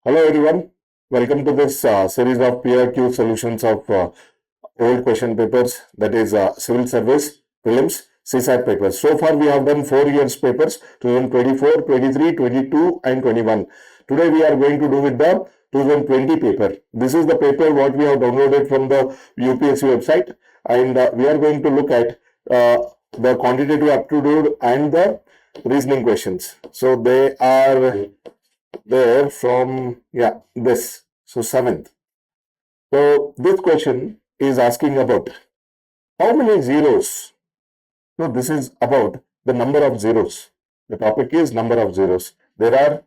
Hello everyone, welcome to this series of PYQ solutions of old question papers, that is Civil Service Prelims CSAT papers. So far we have done 4 years papers, 2024, 23, 22 and 21. Today we are going to do with the 2020 paper. This is the paper what we have downloaded from the UPSC website, and we are going to look at the quantitative aptitude and the reasoning questions. So they are there from this, so 7th. So this question is asking about how many zeros. So this is about the number of zeros. The topic is number of zeros. There are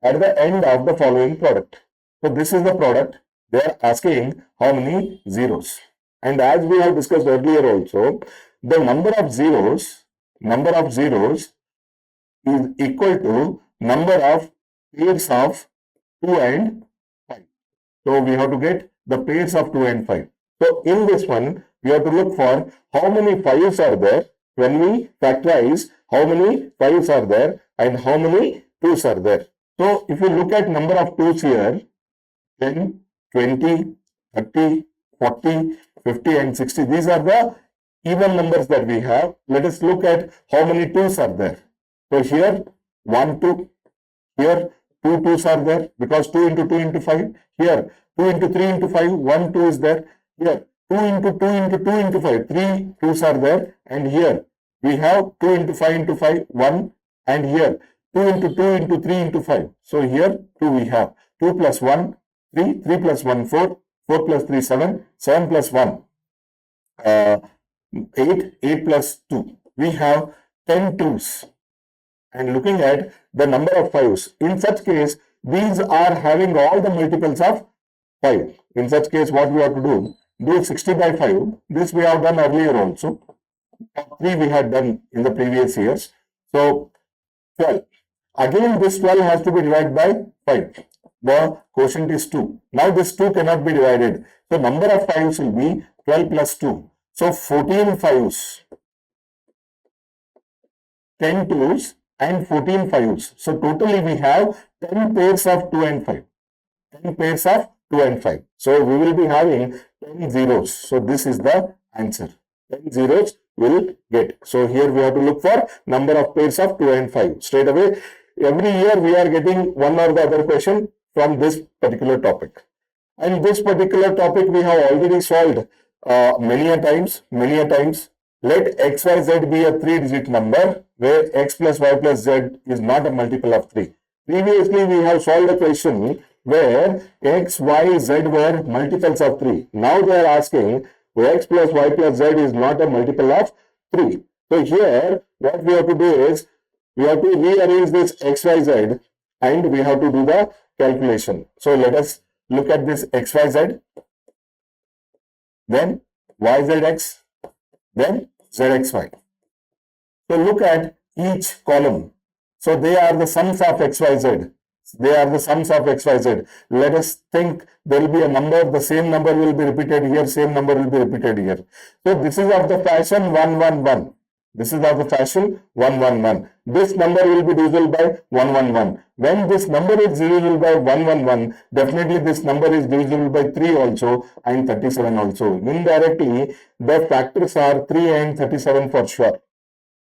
at the end of the following product. So this is the product. They are asking how many zeros. And as we have discussed earlier also, the number of zeros is equal to number of pairs of 2 and 5. So we have to get the pairs of 2 and 5. So in this one, we have to look for how many 5s are there. When we factorize, how many 5s are there and how many 2s are there. So if you look at number of 2s here, 10, 20, 30, 40, 50 and 60. These are the even numbers that we have. Let us look at how many 2s are there. So here 1, 2, here 2 2s are there because 2 into 2 into 5. Here 2 into 3 into 5, 1 2 is there. Here 2 into 2 into 2 into 5, 3 2s are there. And here we have 2 into 5 into 5, 1. And here 2 into 2 into 3 into 5. So here 2 we have. 2 plus 1, 3, 3 plus 1, 4, 4 plus 3, 7, 7 plus 1, 8, 8 plus 2. We have 10 2s. And looking at the number of 5s, in such case, these are having all the multiples of 5. In such case, what we have to do 60 by 5. This we have done earlier also. 3 we had done in the previous years. So 12. Again, this 12 has to be divided by 5. The quotient is 2. Now this 2 cannot be divided. So number of 5s will be 12 plus 2. So 14 5s, 10 2s and 14 5s. So totally we have 10 pairs of 2 and 5. 10 pairs of 2 and 5. So we will be having 10 zeros. So this is the answer. 10 zeros will get. So here we have to look for number of pairs of 2 and 5. Straight away, every year we are getting one or the other question from this particular topic. And this particular topic we have already solved many a times. Let x, y, z be a 3-digit number where x plus y plus z is not a multiple of 3. Previously, we have solved a question where x, y, z were multiples of 3. Now they are asking where x plus y plus z is not a multiple of 3. So here, what we have to do is, we have to rearrange this x, y, z and we have to do the calculation. So let us look at this x, y, z, then y, z, x, then zxy. So look at each column. So they are the sums of xyz. They are the sums of xyz. Let us think there will be a number, the same number will be repeated here, same number will be repeated here. So this is of the fashion 111. This is of the fashion 111. This number will be divisible by 111. When this number is divisible by 111, definitely this number is divisible by 3 also and 37 also. Indirectly, the factors are 3 and 37 for sure.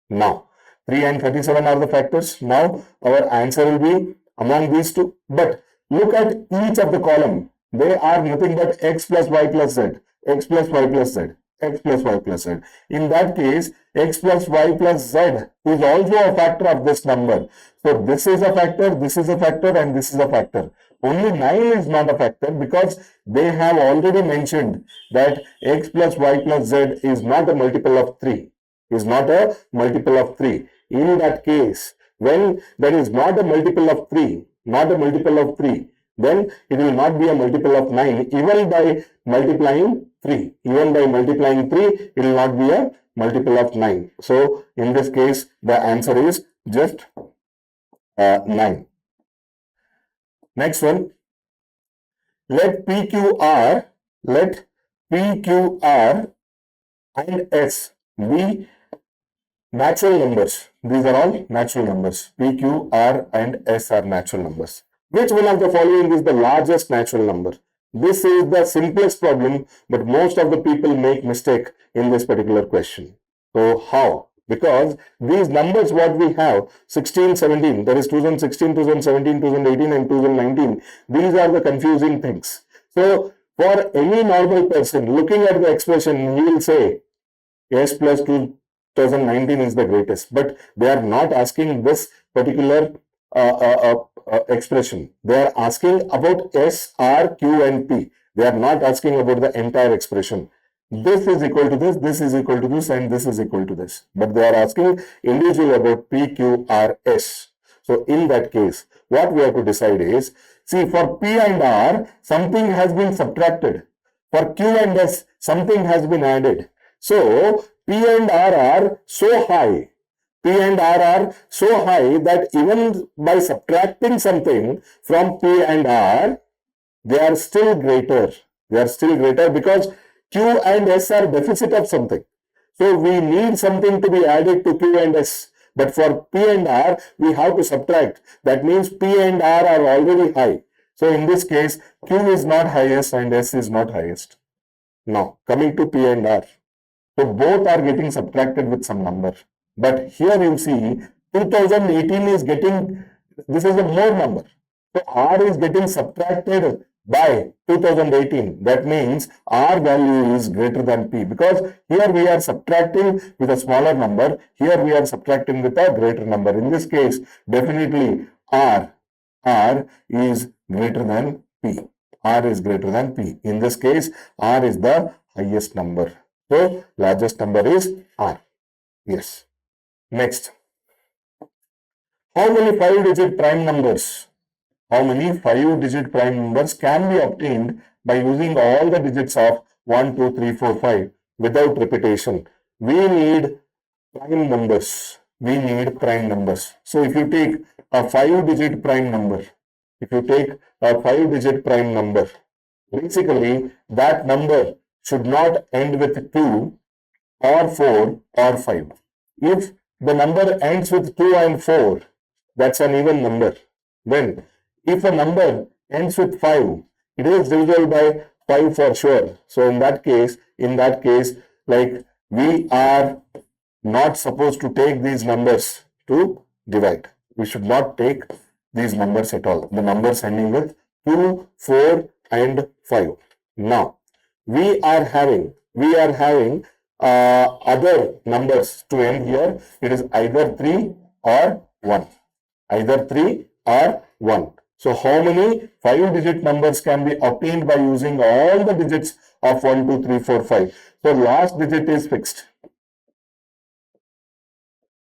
Now, 3 and 37 are the factors. Now, our answer will be among these two. But look at each of the column. They are nothing but x plus y plus z, x plus y plus z, x plus y plus z. In that case, x plus y plus z is also a factor of this number. So this is a factor, this is a factor and this is a factor. Only 9 is not a factor because they have already mentioned that x plus y plus z is not a multiple of 3. Is not a multiple of 3. In that case, when there is not a multiple of 3, then it will not be a multiple of 9 even by multiplying 3. Even by multiplying 3, it will not be a multiple of 9. So, in this case, the answer is just 9. Next one. Let PQR and S be natural numbers. These are all natural numbers. P, Q, R and S are natural numbers. Which one of the following is the largest natural number? This is the simplest problem, but most of the people make mistake in this particular question. So how? Because these numbers what we have, 16, 17, that is 2016, 2017, 2018 and 2019, these are the confusing things. So for any normal person looking at the expression, he will say S plus 2019 is the greatest, but they are not asking this particular expression. They are asking about S, R, Q and P. They are not asking about the entire expression. This is equal to this is equal to this and this is equal to this. But they are asking individually about P, Q, R, S. So in that case, what we have to decide is, see, for P and R, something has been subtracted. For Q and S, something has been added. So P and R are so high. P and R are so high that even by subtracting something from P and R, they are still greater. They are still greater because Q and S are deficit of something. So we need something to be added to Q and S. But for P and R, we have to subtract. That means P and R are already high. So in this case, Q is not highest and S is not highest. Now, coming to P and R. So both are getting subtracted with some number. But here you see 2018 is getting, this is a more number. So R is getting subtracted by 2018. That means R value is greater than P, because here we are subtracting with a smaller number. Here we are subtracting with a greater number. In this case, definitely R is greater than P. R is greater than P. In this case, R is the highest number. So largest number is R. Yes. Next. How many 5-digit prime numbers? How many 5-digit prime numbers can be obtained by using all the digits of 1, 2, 3, 4, 5 without repetition? We need prime numbers. We need prime numbers. So if you take a 5-digit prime number, basically that number should not end with 2 or 4 or 5. If the number ends with 2 and 4, that's an even number. Then if a number ends with 5, it is divisible by 5 for sure. So in that case, like, we are not supposed to take these numbers to divide. We should not take these numbers at all. The numbers ending with 2, 4 and 5. Now, we are having other numbers to end here. It is either 3 or 1. Either 3 or 1. So how many 5-digit numbers can be obtained by using all the digits of 1, 2, 3, 4, 5? So last digit is fixed.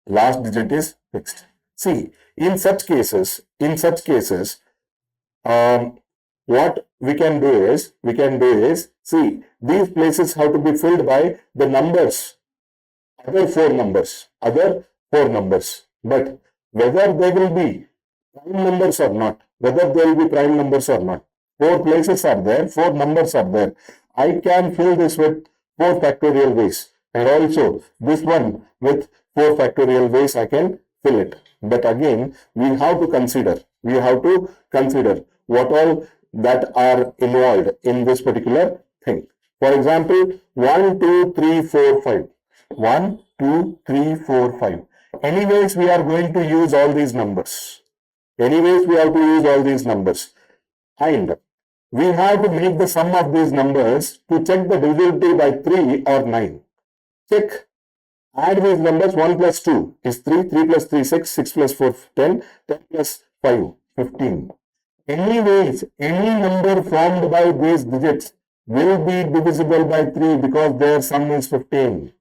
Last digit is fixed. See, in such cases, what we can do is, see, these places have to be filled by the numbers, other four numbers. But whether they will be prime numbers or not, 4 places are there, 4 numbers are there. I can fill this with 4 factorial ways, and also this one with 4 factorial ways I can fill it. But again, we have to consider what all that are involved in this particular thing. For example, 1, 2, 3, 4, 5. 1, 2, 3, 4, 5. Anyways, we are going to use all these numbers. And we have to make the sum of these numbers to check the divisibility by 3 or 9. Check. Add these numbers. 1 plus 2 is 3, 3 plus 3, 6, 6 plus 4, 10, 10 plus 5, 15. Anyways, any number formed by these digits will be divisible by 3 because their sum is 15.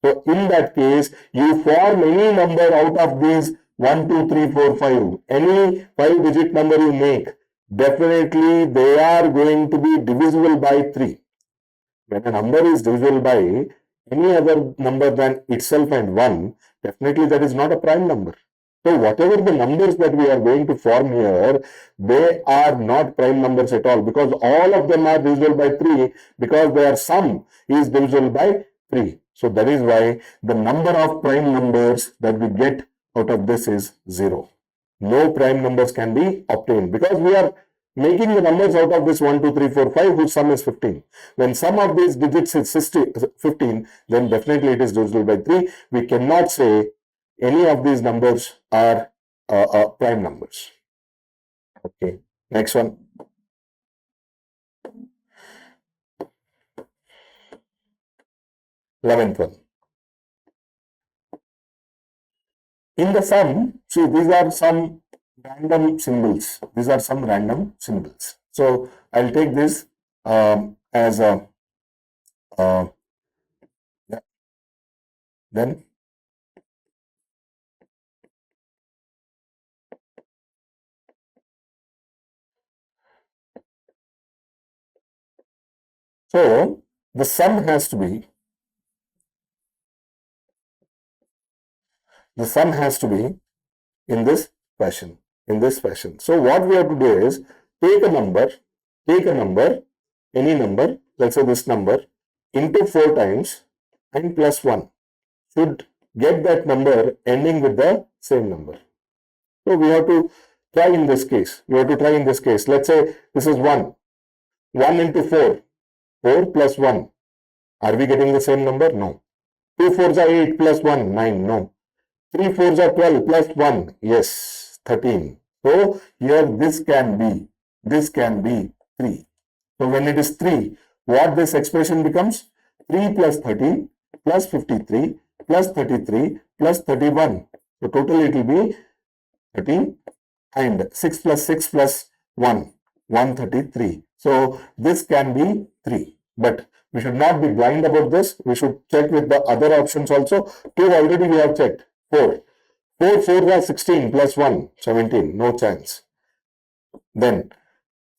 So in that case, you form any number out of these 1, 2, 3, 4, 5. Any 5-digit number you make, definitely they are going to be divisible by 3. When a number is divisible by any other number than itself and 1, definitely that is not a prime number. So whatever the numbers that we are going to form here, they are not prime numbers at all, because all of them are divisible by 3 because their sum is divisible by 3. So that is why the number of prime numbers that we get out of this is 0. No prime numbers can be obtained because we are making the numbers out of this 1, 2, 3, 4, 5 whose sum is 15. When sum of these digits is 15, then definitely it is divisible by 3. We cannot say any of these numbers are prime numbers. Okay, next one. Eleventh one. In the sum, see, these are some random symbols. These are some random symbols. So I'll take this as a then so the sum has to be in this fashion. So what we have to do is take a number, any number, let's say this number, into 4 times and plus 1 should get that number ending with the same number. So we have to try in this case. Let's say this is 1. 1 into 4. 4 plus 1. Are we getting the same number? No. 2 4s are 8 plus 1. 9. No. 3 4s are 12 plus 1. Yes. 13. So here this can be 3. So when it is 3, what this expression becomes? 3 plus 13 plus 53 plus 33 plus 31. So total it will be 13 and 6 plus 6 plus 1, 133. So this can be 3. But we should not be blind about this. We should check with the other options also. 2 already we have checked. 4. 4 4s are 16 plus 1, 17. No chance. Then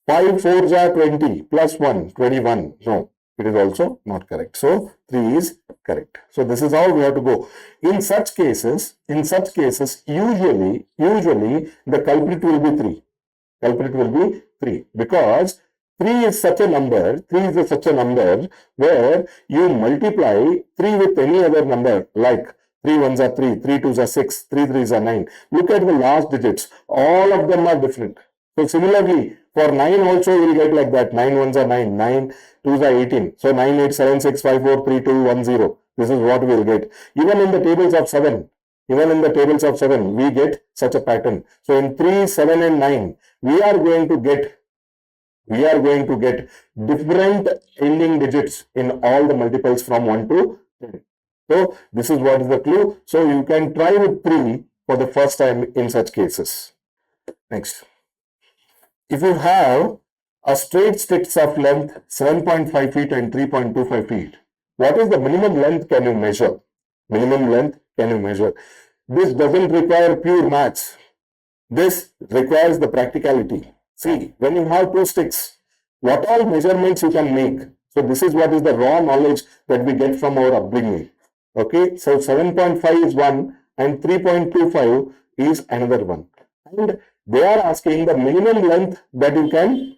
5 4s are 20 plus 1, 21. No, it is also not correct. So 3 is correct. So this is how we have to go. In such cases, usually the culprit will be 3. Because 3 is such a number where you multiply 3 with any other number, like 3 1s are 3, 3 2s are 6, 3 3s are 9. Look at the last digits. All of them are different. So similarly, for 9 also you will get like that. 9 1s are 9, 9 2s are 18. So 9 8 7 6 5 4 3 2 1 0. This is what we will get. Even in the tables of 7, we get such a pattern. So in 3, 7 and 9, we are going to get different ending digits in all the multiples from 1 to 10. So this is what is the clue. So you can try with 3 for the first time in such cases. Next. If you have a straight sticks of length 7.5 feet and 3.25 feet, what is the minimum length can you measure? This doesn't require pure maths. This requires the practicality. See, when you have 2 sticks, what all measurements you can make? So this is what is the raw knowledge that we get from our upbringing. Okay, so 7.5 is one and 3.25 is another one. And they are asking the minimum length that you can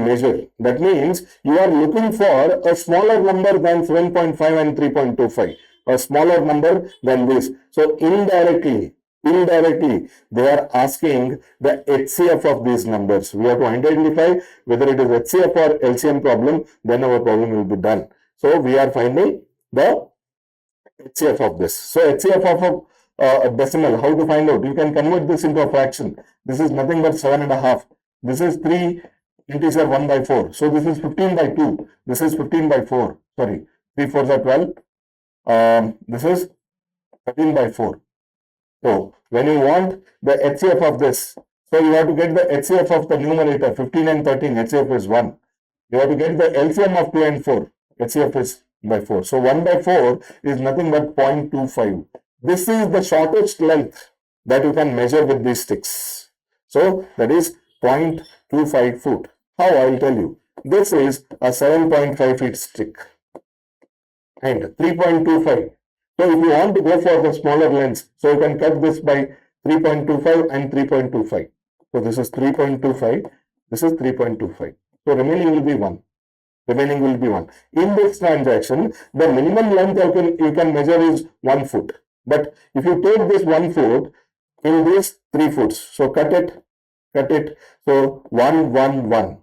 measure. That means you are looking for a smaller number than 7.5 and 3.25, a smaller number than this. So indirectly, they are asking the HCF of these numbers. We have to identify whether it is HCF or LCM problem, then our problem will be done. So we are finding the HCF of this. So HCF of a decimal, how to find out? You can convert this into a fraction. This is nothing but 7.5. This is 3 integer 1 by 4. So this is 15 by 2. This is 15 by 4. Sorry, 3 4s are 12. This is 13 by 4. So when you want the HCF of this, so you have to get the HCF of the numerator, 15 and 13, HCF is 1. You have to get the LCM of 2 and 4, HCF is by 4. So 1 by 4 is nothing but 0.25. This is the shortest length that you can measure with these sticks. So that is 0.25 foot. How? I will tell you. This is a 7.5 feet stick and 3.25. So if you want to go for the smaller lengths, so you can cut this by 3.25 and 3.25. So this is 3.25, this is 3.25. So remaining will be 1. In this transaction, the minimum length you can measure is 1 foot. But if you take this 1 foot, in these 3 foots. So cut it. So 1, 1, 1.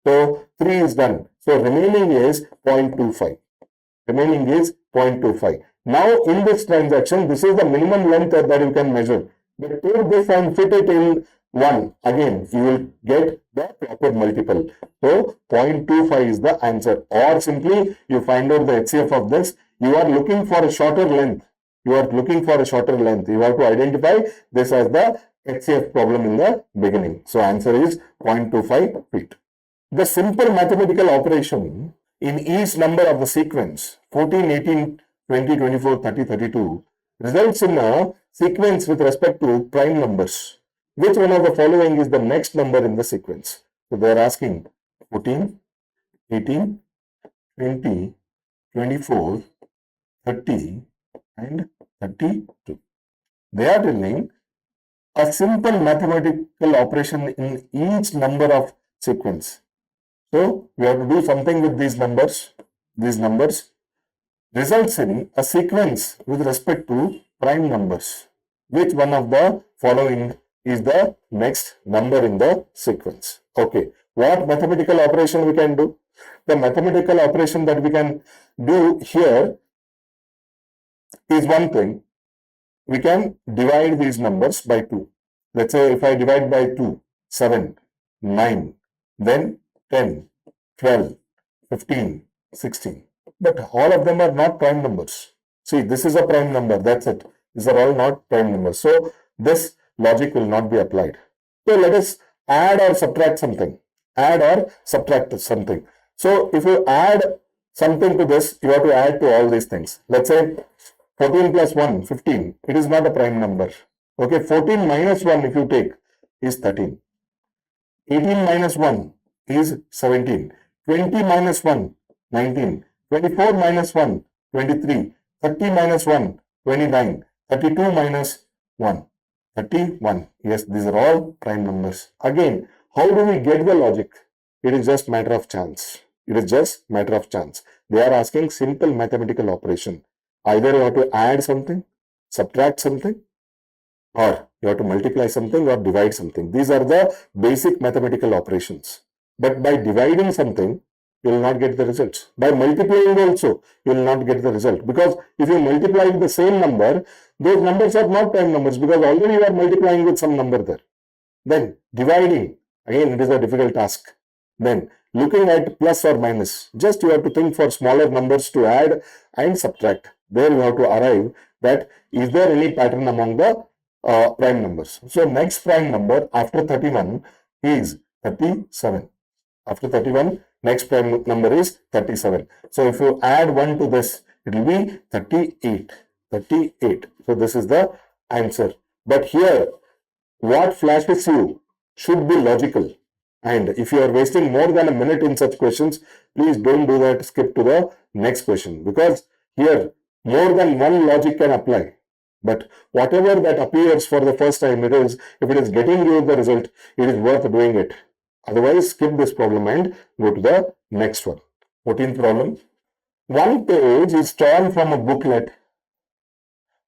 So 3 is done. So remaining is 0.25. Remaining is 0.25. Now in this transaction, this is the minimum length that you can measure. But take this and fit it in 1. Again, you will get the proper multiple. So 0.25 is the answer. Or simply you find out the HCF of this. You are looking for a shorter length. You have to identify this as the HCF problem in the beginning. So answer is 0.25 feet. The simple mathematical operation in each number of the sequence 14, 18, 20, 24, 30, 32 results in a sequence with respect to prime numbers. Which one of the following is the next number in the sequence? So they are asking 14, 18, 20, 24, 30 and 32. They are telling a simple mathematical operation in each number of sequence. So we have to do something with these numbers. These numbers results in a sequence with respect to prime numbers. Which one of the following is the next number in the sequence? Okay. What mathematical operation we can do? The mathematical operation that we can do here is one thing. We can divide these numbers by 2. Let's say if I divide by 2, 7, 9, then 10, 12, 15, 16. But all of them are not prime numbers. See, this is a prime number. That's it. These are all not prime numbers. So this logic will not be applied. So let us add or subtract something. So if you add something to this, you have to add to all these things. Let's say 14 plus 1, 15. It is not a prime number. Okay, 14 minus 1 if you take is 13. 18 minus 1 is 17. 20 minus 1, 19. 24 minus 1, 23. 30 minus 1, 29. 32 minus 1, 31. Yes, these are all prime numbers. Again, how do we get the logic? It is just matter of chance. They are asking simple mathematical operation. Either you have to add something, subtract something, or you have to multiply something or divide something. These are the basic mathematical operations. But by dividing something, you will not get the results. By multiplying also, you will not get the result. Because if you multiply the same number, those numbers are not prime numbers because already you are multiplying with some number there. Then dividing, again it is a difficult task. Then looking at plus or minus, just you have to think for smaller numbers to add and subtract. There you have to arrive that is there any pattern among the prime numbers. So next prime number after 31 is 37. After 31, next prime number is 37. So if you add 1 to this, it will be 38. So this is the answer. But here, what flashes you should be logical. And if you are wasting more than a minute in such questions, please don't do that. Skip to the next question. Because here, more than one logic can apply. But whatever that appears for the first time, if it is getting you the result, it is worth doing it. Otherwise, skip this problem and go to the next one. 14th problem. One page is torn from a booklet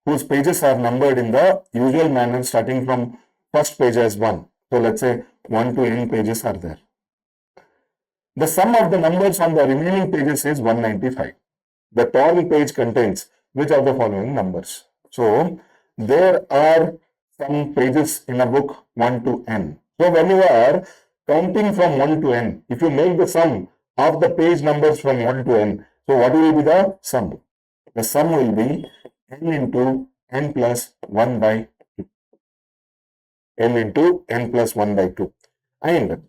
whose pages are numbered in the usual manner starting from first page as 1. So let's say 1 to n pages are there. The sum of the numbers on the remaining pages is 195. The torn page contains which of the following numbers? So there are some pages in a book 1 to n. So when you are counting from 1 to n, if you make the sum of the page numbers from 1 to n, so what will be the sum? The sum will be n into n plus 1 by 2. N into n plus 1 by 2. And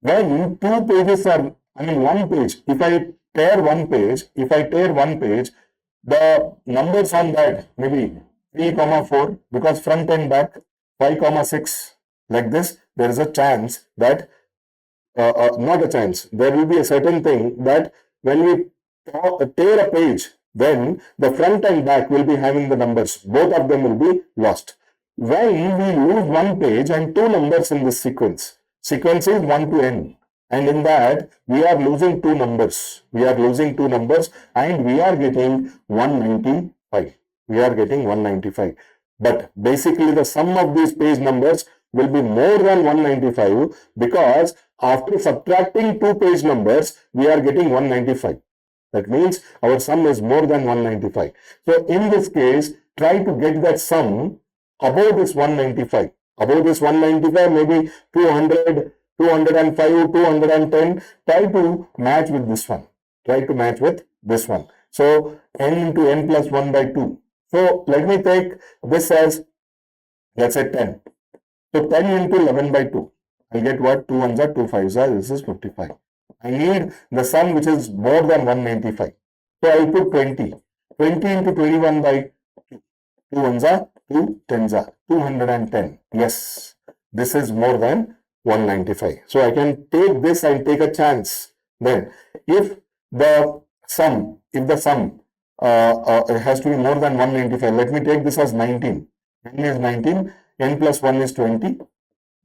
when two pages are, one page, if I tear one page, the numbers on that maybe 3, 4, because front and back, 5, 6, like this, there is a chance that, not a chance, there will be a certain thing that when we tear a page, then the front and back will be having the numbers. Both of them will be lost. When we lose one page and two numbers in this sequence is 1 to n. And in that, we are losing two numbers. And we are getting 195. But basically the sum of these page numbers will be more than 195 because after subtracting two page numbers, we are getting 195. That means our sum is more than 195. So in this case, try to get that sum above this 195. Above this 195, maybe 200, 205, 210. Try to match with this one. Try to match with this one. So n into n plus 1 by 2. So let me take this as, let's say 10. So 10 into 11 by 2. I'll get what? 2 ones are 2 5s are. This is 55. I need the sum which is more than 195. So I'll put 20. 20 into 21 by 2. 2 ones are 2 10s are 210. Yes, this is more than 195. So I can take this and take a chance. Then if the sum it has to be more than 195. Let me take this as 19. N is 19. N plus 1 is 20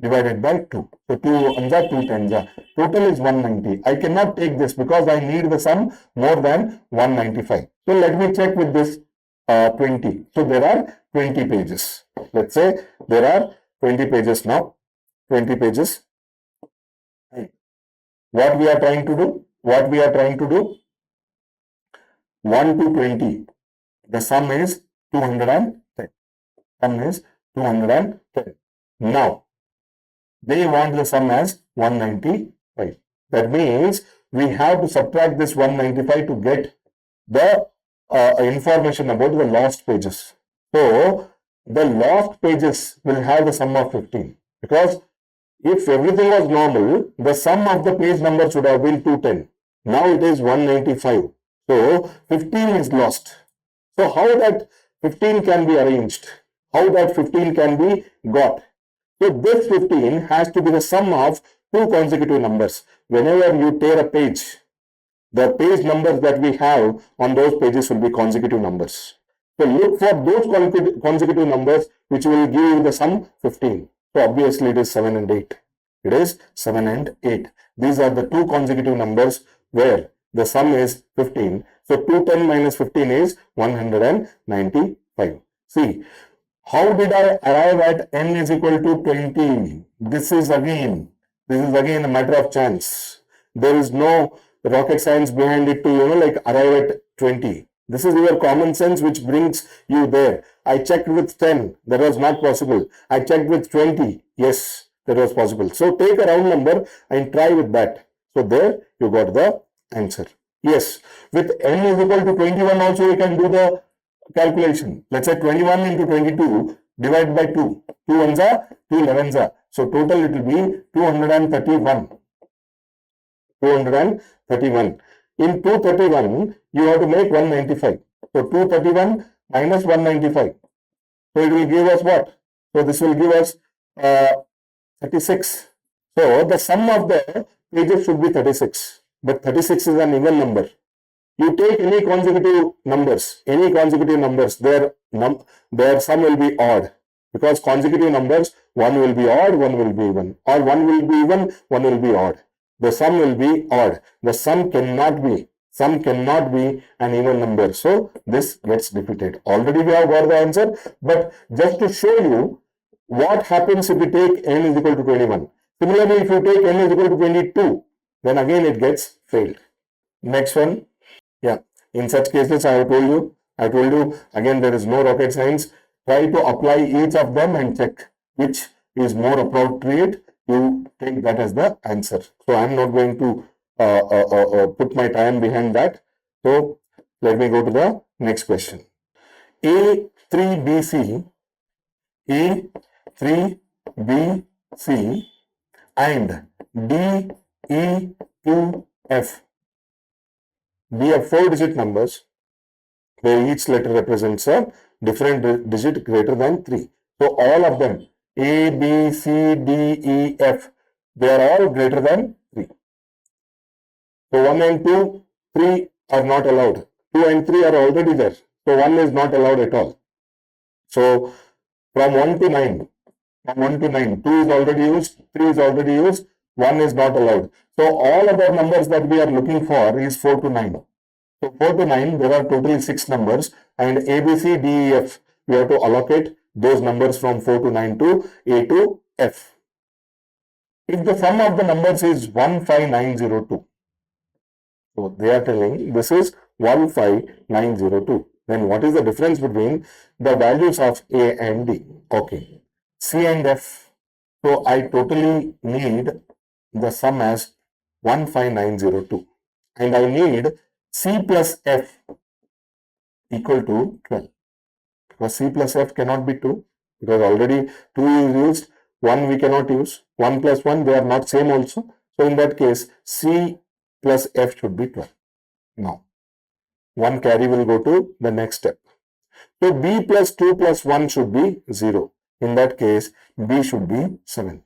divided by 2. So 2 ones are 2 10s are. Total is 190. I cannot take this because I need the sum more than 195. So let me check with this 20. So there are 20 pages. Let's say there are 20 pages now. 20 pages. What we are trying to do? 1 to 20. The sum is 210. Sum is 210. Now, they want the sum as 195. That means we have to subtract this 195 to get the information about the lost pages. So, the lost pages will have the sum of 15. Because if everything was normal, the sum of the page number should have been 210. Now it is 195. So 15 is lost. So how that 15 can be arranged? How that 15 can be got? So this 15 has to be the sum of two consecutive numbers. Whenever you tear a page, the page numbers that we have on those pages will be consecutive numbers. So look for those consecutive numbers which will give you the sum 15. So obviously it is 7 and 8. It is 7 and 8. These are the two consecutive numbers where the sum is 15. So 210 minus 15 is 195. See, how did I arrive at n is equal to 20? This is again a matter of chance. There is no rocket science behind it to, like arrive at 20. This is your common sense which brings you there. I checked with 10. That was not possible. I checked with 20. Yes, that was possible. So take a round number and try with that. So there you got the answer. Yes, with n is equal to 21 also we can do the calculation. Let's say 21 into 22 divided by 2. 2 ones are 2 11s are. So total it will be 231. 231. In 231, you have to make 195. So 231 minus 195. So it will give us what? So this will give us 36. So the sum of the pages should be 36. But 36 is an even number. You take any consecutive numbers, their sum will be odd. Because consecutive numbers, one will be odd, one will be even. Or one will be even, one will be odd. The sum will be odd. The sum cannot be an even number. So this gets defeated. Already we have got the answer. But just to show you what happens if we take n is equal to 21. Similarly, if you take n is equal to 22, then again it gets failed. Next one. Yeah. In such cases, I told you again, there is no rocket science. Try to apply each of them and check which is more appropriate. You take that as the answer. So I am not going to put my time behind that. So let me go to the next question. A3BC and DE2F. We have 4-digit numbers where each letter represents a different digit greater than 3. So all of them, A, B, C, D, E, F, they are all greater than 3. So 1 and 2, 3 are not allowed. 2 and 3 are already there. So 1 is not allowed at all. So from 1 to 9, 2 is already used, 3 is already used, 1 is not allowed. So all other numbers that we are looking for is 4 to 9. So 4 to 9, there are totally 6 numbers, and A, B, C, D, E, F, we have to allocate those numbers from 4 to 9 to A to F. If the sum of the numbers is 15902, so they are telling this is 15902, then what is the difference between the values of A and D? Okay, C and F. So I totally need the sum as 15902 and I need C plus F equal to 12. Because C plus F cannot be 2 because already 2 is used, 1 we cannot use, 1 plus 1 they are not same also. So in that case C plus F should be 12. Now 1 carry will go to the next step. So B plus 2 plus 1 should be 0. In that case B should be 7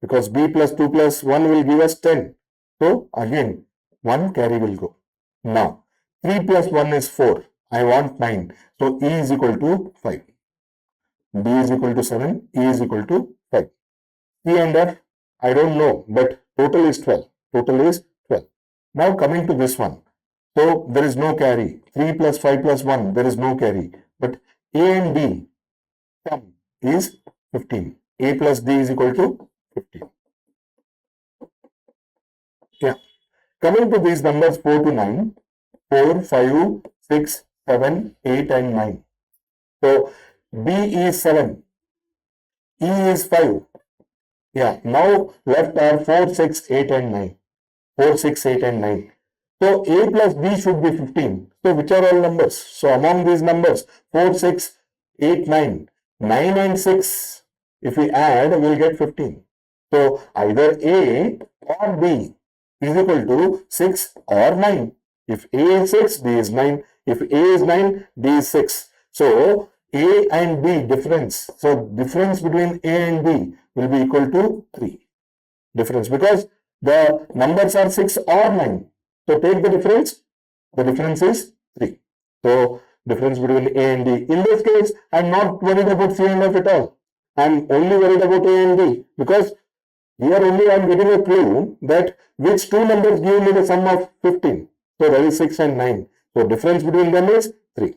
because B plus 2 plus 1 will give us 10. So again 1 carry will go. Now 3 plus 1 is 4. I want 9. So E is equal to 5. B is equal to 7. E is equal to 5. C and F, I don't know, but total is 12. Total is 12. Now coming to this one. So there is no carry. 3 plus 5 plus 1, there is no carry. But A and D sum is 15. A plus D is equal to 15. Yeah. Coming to these numbers 4 to 9. 4, 5, 6, 7, 8 and 9. So B is 7. E is 5. Yeah. Now left are 4, 6, 8 and 9. 4, 6, 8 and 9. So A plus B should be 15. So which are all numbers? So among these numbers 4, 6, 8, 9. 9 and 6 if we add we will get 15. So either A or B is equal to 6 or 9. If A is 6, B is 9. If A is 9, D is 6. So A and B difference. So difference between A and B will be equal to 3. Difference because the numbers are 6 or 9. So take the difference. The difference is 3. So difference between A and D. In this case, I am not worried about C and F at all. I am only worried about A and D because here only I am getting a clue that which two numbers give me the sum of 15. So that is 6 and 9. So difference between them is 3.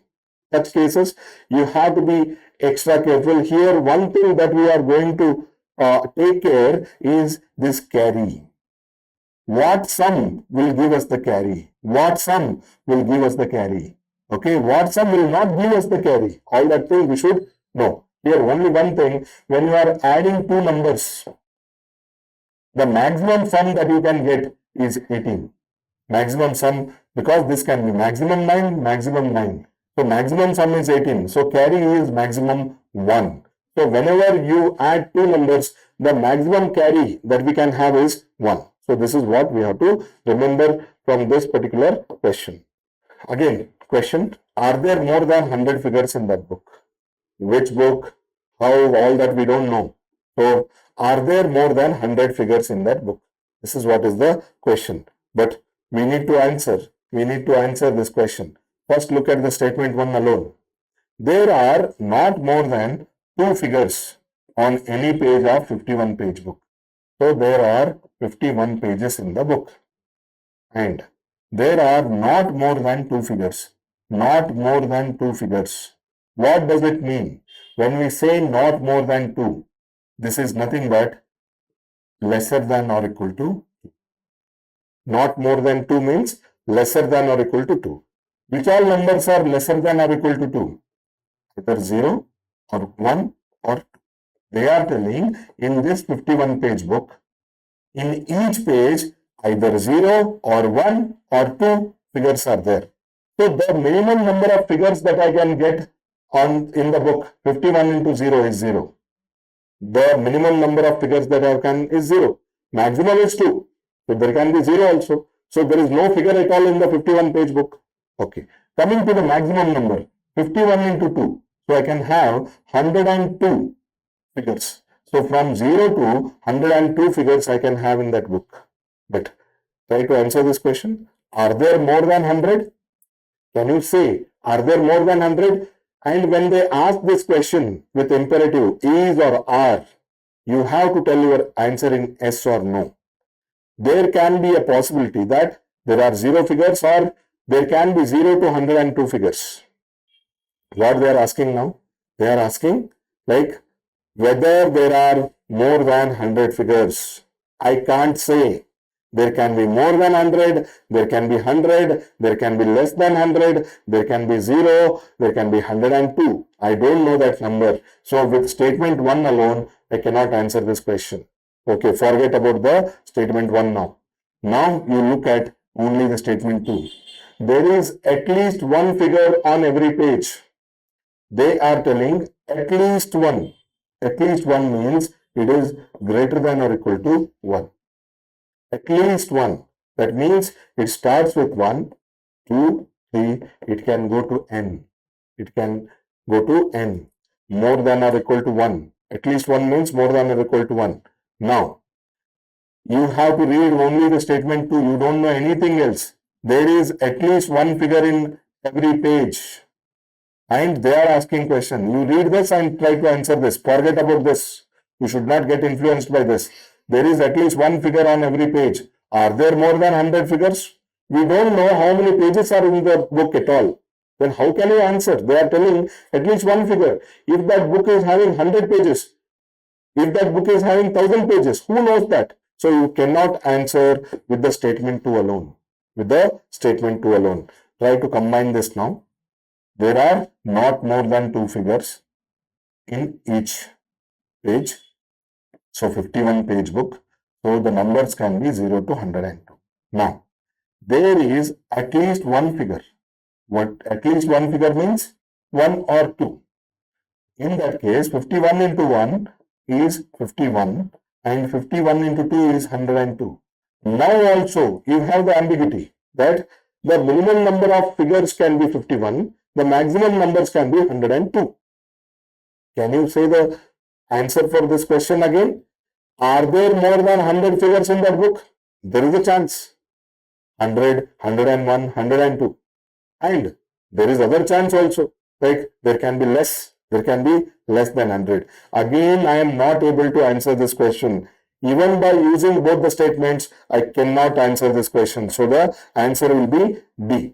Such cases you have to be extra careful. Here one thing that we are going to take care is this carry. What sum will give us the carry? What sum will give us the carry? Okay, what sum will not give us the carry? All that thing we should know. Here only one thing, when you are adding two numbers, the maximum sum that you can get is 18. Maximum sum, because this can be maximum 9, maximum 9. So maximum sum is 18. So carry is maximum 1. So whenever you add two numbers, the maximum carry that we can have is 1. So this is what we have to remember from this particular question. Again, question, are there more than 100 figures in that book? Which book? How? All that we don't know. So are there more than 100 figures in that book? This is what is the question. But we need to answer. We need to answer this question. First look at the statement 1 alone. There are not more than 2 figures on any page of 51 page book. So there are 51 pages in the book. And there are not more than 2 figures. Not more than 2 figures. What does it mean? When we say not more than 2, this is nothing but lesser than or equal to 2. Not more than 2 means lesser than or equal to 2. Which all numbers are lesser than or equal to 2? Either 0 or 1 or 2. They are telling in this 51 page book, in each page either 0 or 1 or 2 figures are there. So the minimum number of figures that I can get in the book, 51 into 0 is 0. The minimum number of figures that I can is 0. Maximum is 2. So there can be 0 also. So there is no figure at all in the 51 page book. Okay. Coming to the maximum number, 51 into 2. So I can have 102 figures. So from 0 to 102 figures I can have in that book. But try to answer this question. Are there more than 100? Can you say, are there more than 100? And when they ask this question with imperative, is or are, you have to tell your answer in yes or no. There can be a possibility that there are 0 figures or there can be 0 to 102 figures. What they are asking now? They are asking like whether there are more than 100 figures. I can't say. There can be more than 100, there can be 100, there can be less than 100, there can be 0, there can be 102. I don't know that number. So with statement 1 alone, I cannot answer this question. Okay, forget about the statement 1 now. Now you look at only the statement 2. There is at least one figure on every page. They are telling at least one. At least one means it is greater than or equal to 1. At least one. That means it starts with 1, 2, 3. It can go to n. It can go to n. More than or equal to 1. At least one means more than or equal to 1. Now, you have to read only the statement 2. You don't know anything else. There is at least one figure in every page. And they are asking question. You read this and try to answer this. Forget about this. You should not get influenced by this. There is at least one figure on every page. Are there more than 100 figures? We don't know how many pages are in the book at all. Then how can you answer? They are telling at least one figure. If that book is having 100 pages, if that book is having 1000 pages, who knows that? So you cannot answer with the statement 2 alone. With the statement 2 alone. Try to combine this now. There are not more than 2 figures in each page. So 51 page book. So the numbers can be 0 to 102. Now, there is at least one figure. What at least one figure means? 1 or 2. In that case, 51 into 1 is 51 and 51 into 2 is 102. Now also you have the ambiguity that the minimum number of figures can be 51, the maximum numbers can be 102. Can you say the answer for this question again? Are there more than 100 figures in that book? There is a chance. 100, 101, 102. And there is other chance also. Like there can be less. There can be less than 100. Again, I am not able to answer this question. Even by using both the statements, I cannot answer this question. So the answer will be D.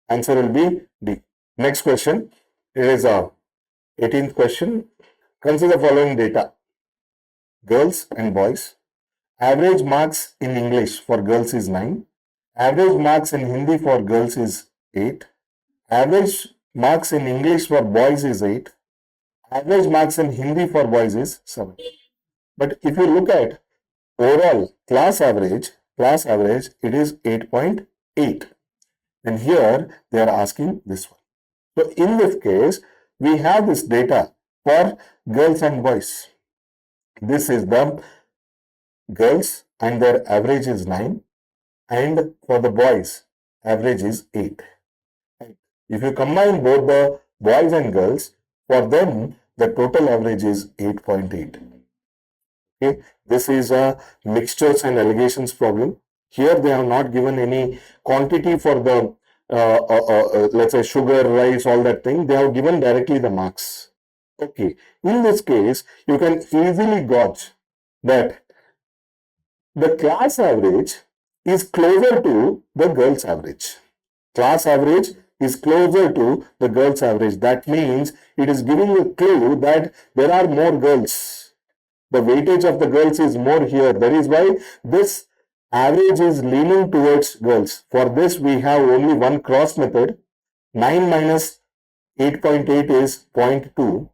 Answer will be D. Next question is 18th question. Consider the following data. Girls and boys. Average marks in English for girls is 9. Average marks in Hindi for girls is 8. Average marks in English for boys is 8. Average marks in Hindi for boys is 7. But if you look at overall class average, it is 8.8. And here they are asking this one. So in this case, we have this data for girls and boys. This is the girls and their average is 9. And for the boys, average is 8. If you combine both the boys and girls, for them, the total average is 8.8. Okay, this is a mixtures and allegations problem. Here they have not given any quantity for the, let's say sugar, rice, all that thing. They have given directly the marks. Okay, in this case, you can easily gauge that the class average is closer to the girls' average. Class average is closer to the girls' average. That means it is giving a clue that there are more girls. The weightage of the girls is more here. That is why this average is leaning towards girls. For this, we have only one cross method. 9 minus 8.8 is 0.2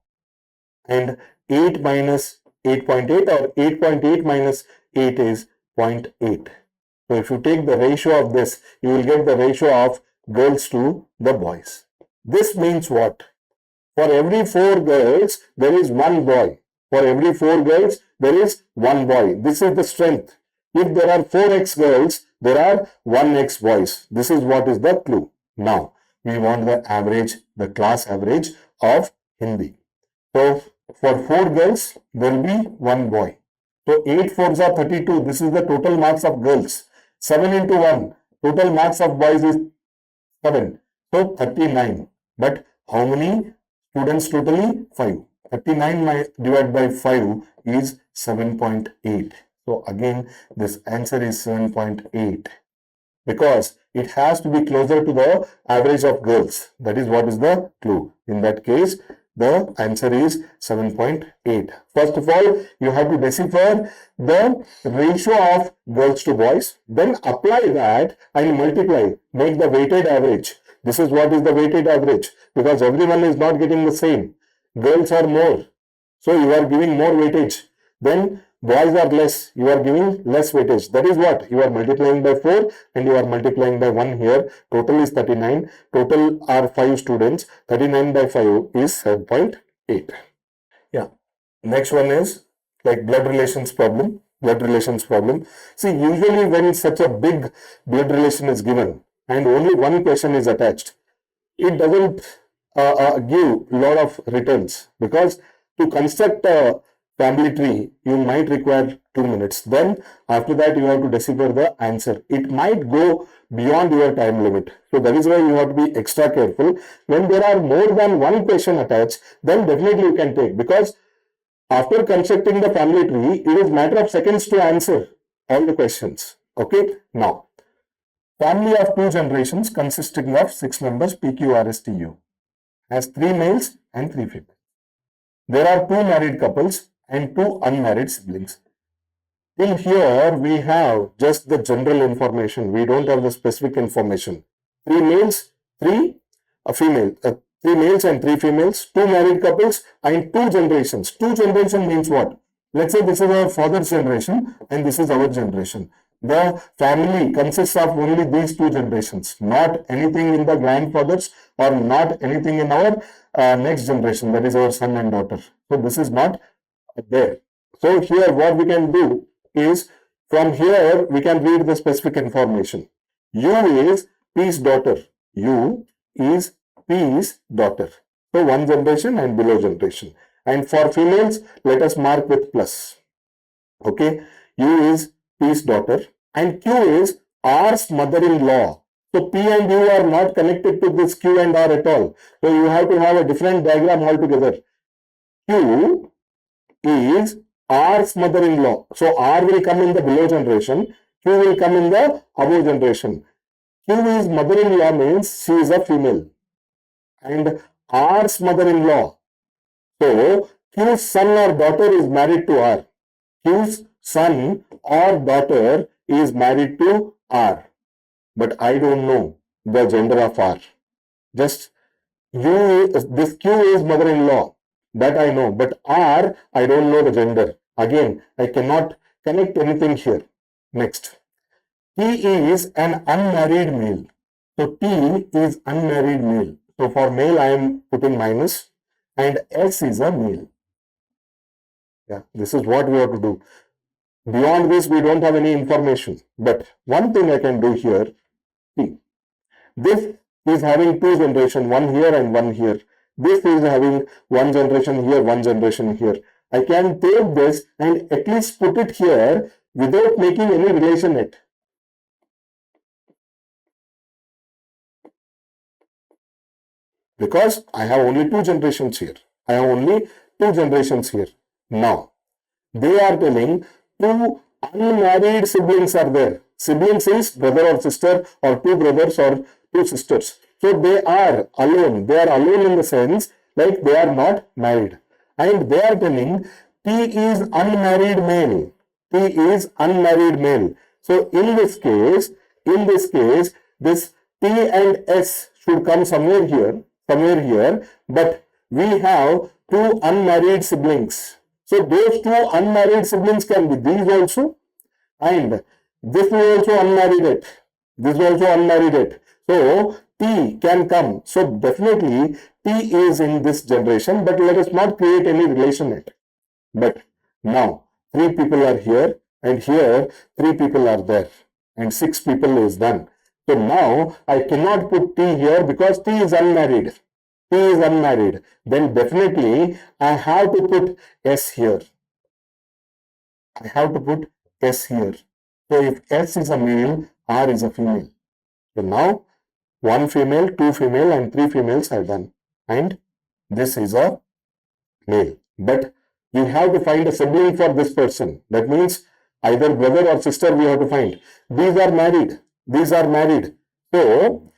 and 8 minus 8.8 or 8.8 minus 8 is 0.8. So if you take the ratio of this, you will get the ratio of girls to the boys. This means what? For every 4 girls, there is one boy. For every 4 girls, there is one boy. This is the strength. If there are 4x girls, there are 1x boys. This is what is the clue. Now, we want the average, the class average of Hindi. So, for 4 girls, there will be one boy. So, 8 fours are 32. This is the total marks of girls. 7 into 1. Total marks of boys is 7. So, 39. But how many students totally? 5. 39 divided by 5 is 7.8. So again, this answer is 7.8 because it has to be closer to the average of girls. That is what is the clue. In that case, The answer is 7.8. First of all, you have to decipher the ratio of girls to boys, then apply that and multiply, make the weighted average. This is what is the weighted average, because everyone is not getting the same. Girls are more, so you are giving more weightage. Then boys are less, you are giving less weightage. That is what you are multiplying by 4 and you are multiplying by 1 here. Total is 39. Total are 5 students. 39 by 5 is 7.8. Yeah. Next one is like blood relations problem. Blood relations problem. See, usually when such a big blood relation is given and only one question is attached, it doesn't give a lot of returns, because to construct a family tree, you might require 2 minutes. Then after that, you have to decipher the answer. It might go beyond your time limit. So that is why you have to be extra careful. When there are more than one question attached, then definitely you can take, because after constructing the family tree, it is matter of seconds to answer all the questions. Okay. Now, family of 2 generations consisting of 6 members PQRSTU has 3 males and 3 females. There are 2 married couples and 2 unmarried siblings. Till here, we have just the general information. We don't have the specific information. 3 males, 3 female, 3 males and 3 females, 2 married couples and 2 generations. 2 generation means what? Let's say this is our father's generation and this is our generation. The family consists of only these 2 generations, not anything in the grandfathers or not anything in our next generation, that is our son and daughter. So this is not there. So here what we can do is, from here we can read the specific information. U is P's daughter. U is P's daughter. So 1 generation and below generation. And for females, let us mark with plus. Okay. U is P's daughter and Q is R's mother-in-law. So P and U are not connected to this Q and R at all. So you have to have a different diagram altogether. Q is R's mother-in-law. So R will come in the below generation. Q will come in the above generation. Q is mother-in-law means she is a female. And R's mother-in-law. So Q's son or daughter is married to R. Q's son or daughter is married to R. But I don't know the gender of R. Just this Q is mother-in-law. That I know. But R, I don't know the gender. Again, I cannot connect anything here. Next. T is an unmarried male. So T is unmarried male. So for male, I am putting minus. And S is a male. Yeah, this is what we have to do. Beyond this, we don't have any information. But one thing I can do here, T. This is having 2 generations, 1 here and 1 here. This is having 1 generation here, 1 generation here. I can take this and at least put it here without making any relation yet. Because I have only 2 generations here. I have only 2 generations here. Now, they are telling 2 unmarried siblings are there. Siblings is brother or sister or 2 brothers or 2 sisters. So they are alone. They are alone in the sense like they are not married. And they are telling T is unmarried male. T is unmarried male. So in this case, this T and S should come somewhere here, but we have 2 unmarried siblings. So those 2 unmarried siblings can be these also, and this is also unmarried yet. This is also unmarried yet. So T can come. So definitely T is in this generation, but let us not create any relation yet. But now 3 people are here and here 3 people are there and 6 people is done. So now I cannot put T here because T is unmarried. T is unmarried. Then definitely I have to put S here. I have to put S here. So if S is a male, R is a female. So now 1 female, 2 female and 3 females are done. And this is a male. But we have to find a sibling for this person. That means either brother or sister we have to find. These are married. These are married. So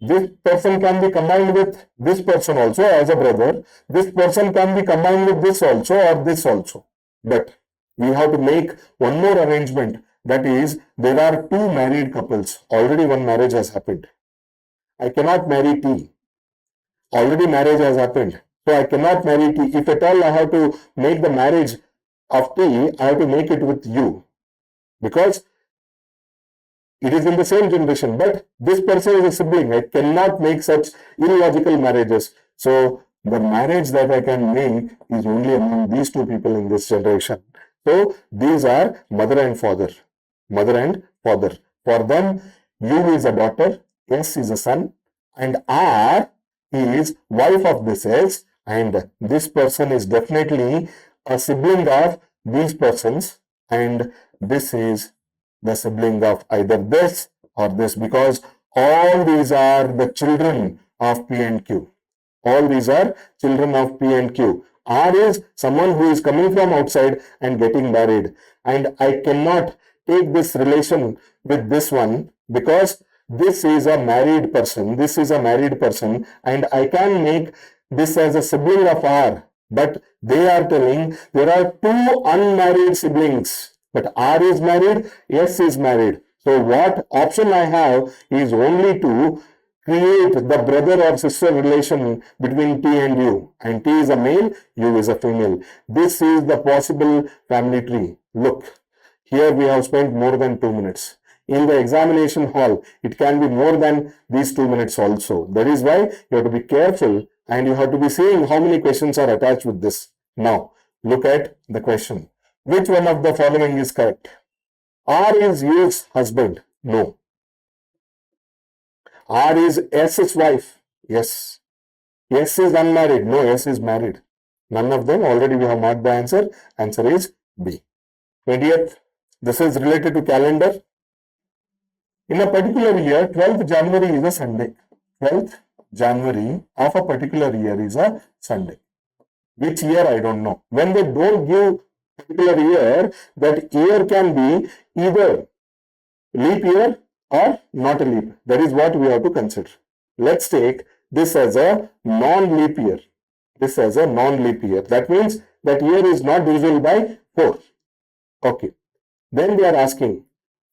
This person can be combined with this person also as a brother. This person can be combined with this also or this also. But we have to make one more arrangement. That is, there are two married couples. Already one marriage has happened. I cannot marry T. Already marriage has happened. So I cannot marry T. If at all I have to make the marriage of T, I have to make it with U. Because it is in the same generation, but this person is a sibling. I cannot make such illogical marriages. So the marriage that I can make is only among these two people in this generation. So these are mother and father. Mother and father. For them, U is a daughter, S is a son, and R is wife of this S, and this person is definitely a sibling of these persons, and this is the sibling of either this or this, because all these are the children of P and Q. All these are children of P and Q. R is someone who is coming from outside and getting married. And I cannot take this relation with this one because this is a married person. This is a married person, and I can make this as a sibling of R. But they are telling there are two unmarried siblings. But R is married, S is married. So what option I have is only to create the brother or sister relation between T and U. And T is a male, U is a female. This is the possible family tree. Look, here we have spent more than 2 minutes. In the examination hall, it can be more than these 2 minutes also. That is why you have to be careful and you have to be seeing how many questions are attached with this. Now, look at the question. Which one of the following is correct? R is U's husband. No. R is S's wife. Yes. S is unmarried. No, S is married. None of them. Already we have marked the answer. Answer is B. 20th. This is related to calendar. In a particular year, 12th January is a Sunday. 12th January of a particular year is a Sunday. Which year? I don't know. When they don't give particular year, that year can be either leap year or not a leap. That is what we have to consider. Let's take this as a non-leap year. This as a non-leap year. That means that year is not divisible by 4. Okay. Then they are asking,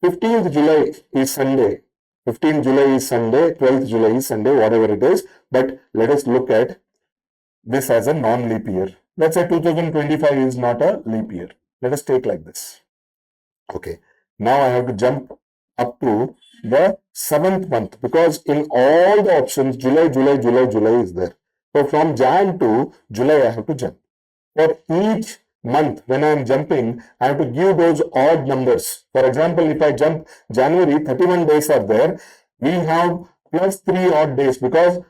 15th July is Sunday. 15th July is Sunday, 12th July is Sunday, whatever it is. But let us look at this as a non-leap year. Let's say 2025 is not a leap year. Let us take like this. Okay. Now I have to jump up to the 7th month because in all the options, July is there. So from Jan to July, I have to jump. For each month, when I am jumping, I have to give those odd numbers. For example, if I jump January, 31 days are there. We have plus 3 odd days because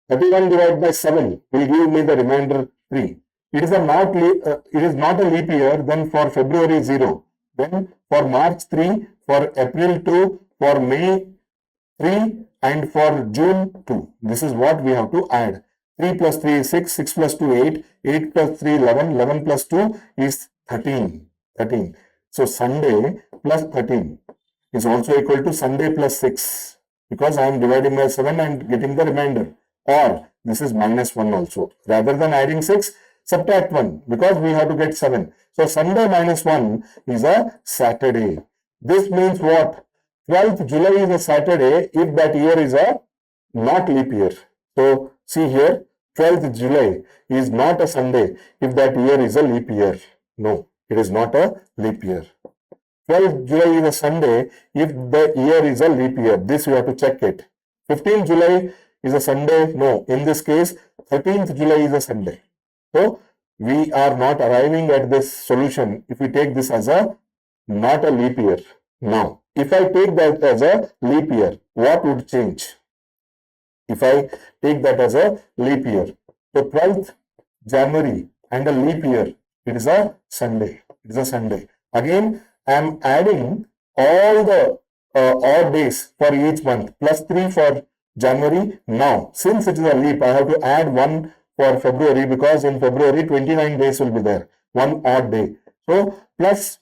31 divided by 7 will give me the remainder 3. It is not a leap year. Then for February 0. Then for March 3, for April 2, for May 3, and for June 2. This is what we have to add. 3 plus 3 is 6, 6 plus 2 8, 8 plus 3 11, 11 plus 2 is 13. So Sunday plus 13 is also equal to Sunday plus 6 because I am dividing by 7 and getting the remainder. Or this is minus 1 also. Rather than adding 6, subtract 1 because we have to get 7. So Sunday minus 1 is a Saturday. This means what? 12th July is a Saturday if that year is a not leap year. So see here, 12th July is not a Sunday if that year is a leap year. No, it is not a leap year. 12th July is a Sunday if the year is a leap year. This you have to check it. 15th July is a Sunday. No, in this case, 13th July is a Sunday. So we are not arriving at this solution if we take this as a not a leap year. Now, if I take that as a leap year, what would change? If I take that as a leap year, so 12th January and a leap year, it is a Sunday. It is a Sunday. Again, I am adding all the odd days for each month, plus 3 for January. Now, since it is a leap, I have to add 1 for February because in February, 29 days will be there. 1 odd day. So, plus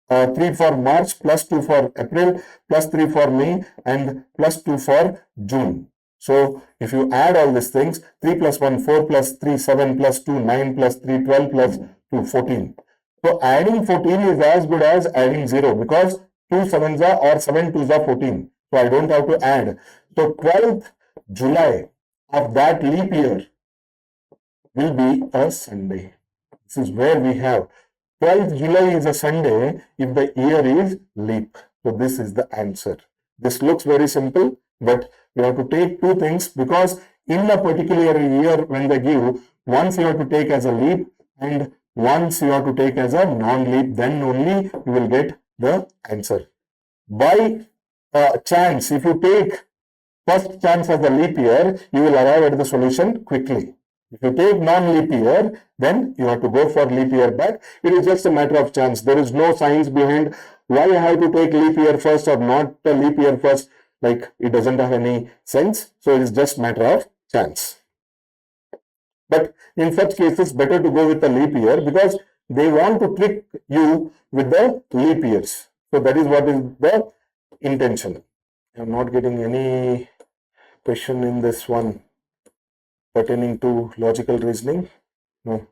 3 for March, plus 2 for April, plus 3 for May, and plus 2 for June. So if you add all these things, 3 plus 1, 4 plus 3, 7 plus 2, 9 plus 3, 12 plus 2, 14. So adding 14 is as good as adding 0 because 2 sevens are or 7 twos are 14. So I don't have to add. So 12th July of that leap year will be a Sunday. This is where we have 12th July is a Sunday if the year is leap. So this is the answer. This looks very simple, but we have to take two things because in a particular year when they give, once you have to take as a leap and once you have to take as a non-leap, then only you will get the answer. By chance, if you take first chance as a leap year, you will arrive at the solution quickly. If you take non-leap year, then you have to go for leap year back. It is just a matter of chance. There is no science behind why I have to take leap year first or not a leap year first. Like it doesn't have any sense. So it is just matter of chance. But in such cases, better to go with the leap year because they want to trick you with the leap years. So that is what is the intention. I am not getting any question in this one pertaining to logical reasoning. No,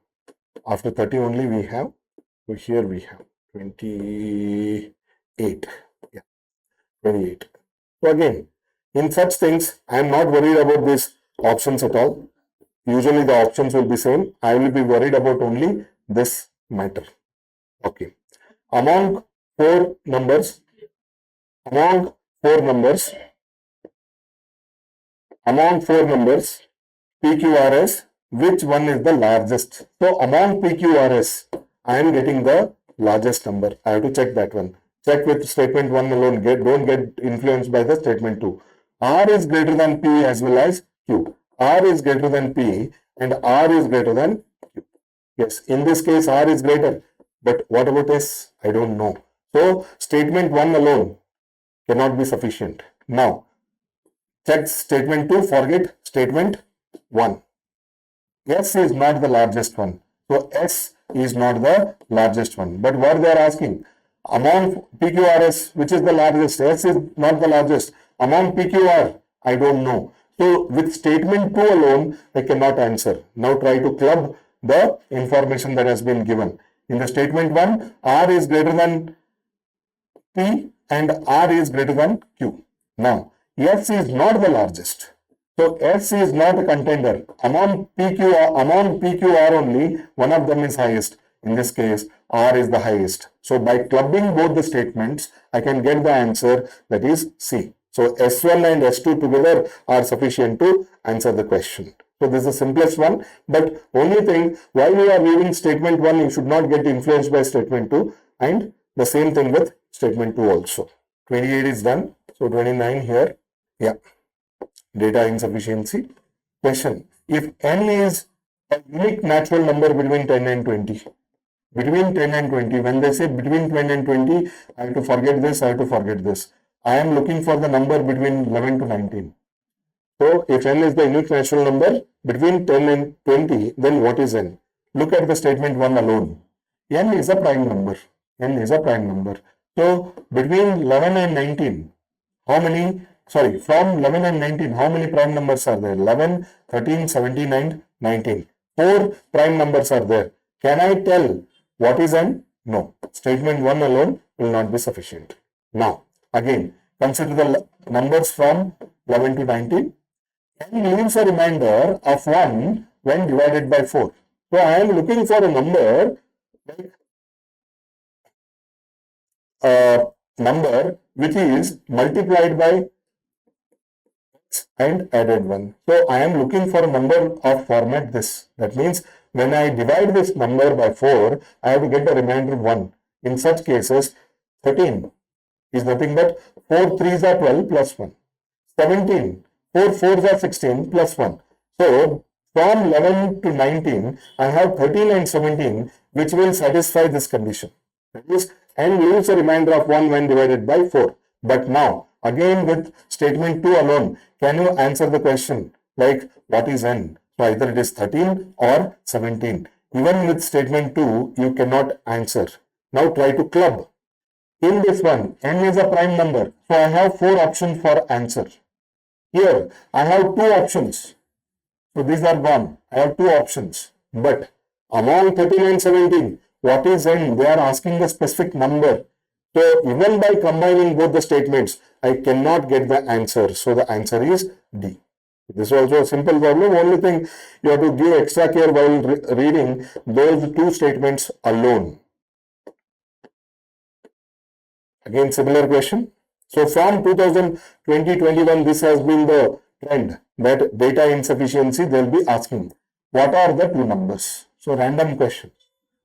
after 30 only we have. So here we have 28. Yeah, 28. So again, in such things, I am not worried about these options at all. Usually the options will be same. I will be worried about only this matter. Okay. Among four numbers, PQRS, which one is the largest? So among PQRS, I am getting the largest number. I have to check that one. Check with statement 1 alone. Don't get influenced by the statement 2. R is greater than P as well as Q. R is greater than P and R is greater than Q. Yes, in this case R is greater. But what about S? I don't know. So statement 1 alone cannot be sufficient. Now, check statement 2, forget statement 1. S is not the largest one. So S is not the largest one. But what they are asking, among PQRS, which is the largest? S is not the largest. Among PQR, I don't know. So with statement 2 alone, I cannot answer. Now try to club the information that has been given. In the statement 1, R is greater than P and R is greater than Q. Now, S is not the largest. So S is not a contender. Among PQR only, one of them is highest. In this case, R is the highest. So by clubbing both the statements, I can get the answer that is C. So S1 and S2 together are sufficient to answer the question. So this is the simplest one. But only thing, while you are reading statement 1, you should not get influenced by statement 2. And the same thing with statement 2 also. 28 is done. So 29 here. Yeah. Data insufficiency. Question. If n is a unique natural number between 10 and 20. Between 10 and 20. When they say between 10 and 20, I have to forget this, I have to forget this. I am looking for the number between 11 to 19. So if n is the unique natural number between 10 and 20, then what is n? Look at the statement 1 alone. N is a prime number. N is a prime number. So between 11 and 19, from 11 and 19, how many prime numbers are there? 11, 13, 17 and 19. 4 prime numbers are there. Can I tell what is n? No. Statement 1 alone will not be sufficient. Now, again, consider the numbers from 11 to 19. N leaves a remainder of 1 when divided by 4. So, I am looking for a number which is multiplied by and added 1. So, I am looking for a number of format this. That means, when I divide this number by 4, I have to get the remainder 1. In such cases, 13 is nothing but 4 3s are 12 plus 1. 17, 4 4s are 16 plus 1. So, from 11 to 19, I have 13 and 17 which will satisfy this condition. That is, n leaves a remainder of 1 when divided by 4. But now, again with statement 2 alone, can you answer the question like what is n? So either it is 13 or 17. Even with statement 2, you cannot answer. Now try to club. In this one, n is a prime number. So I have 4 options for answer. Here, I have 2 options. So these are gone. I have 2 options. But among 13 and 17, what is n? They are asking a specific number. So even by combining both the statements, I cannot get the answer. So the answer is D. This is also a simple problem. Only thing you have to give extra care while reading those 2 statements alone. Again, similar question. So from 2020-21, this has been the trend that data insufficiency, they will be asking, what are the 2 numbers? So random question.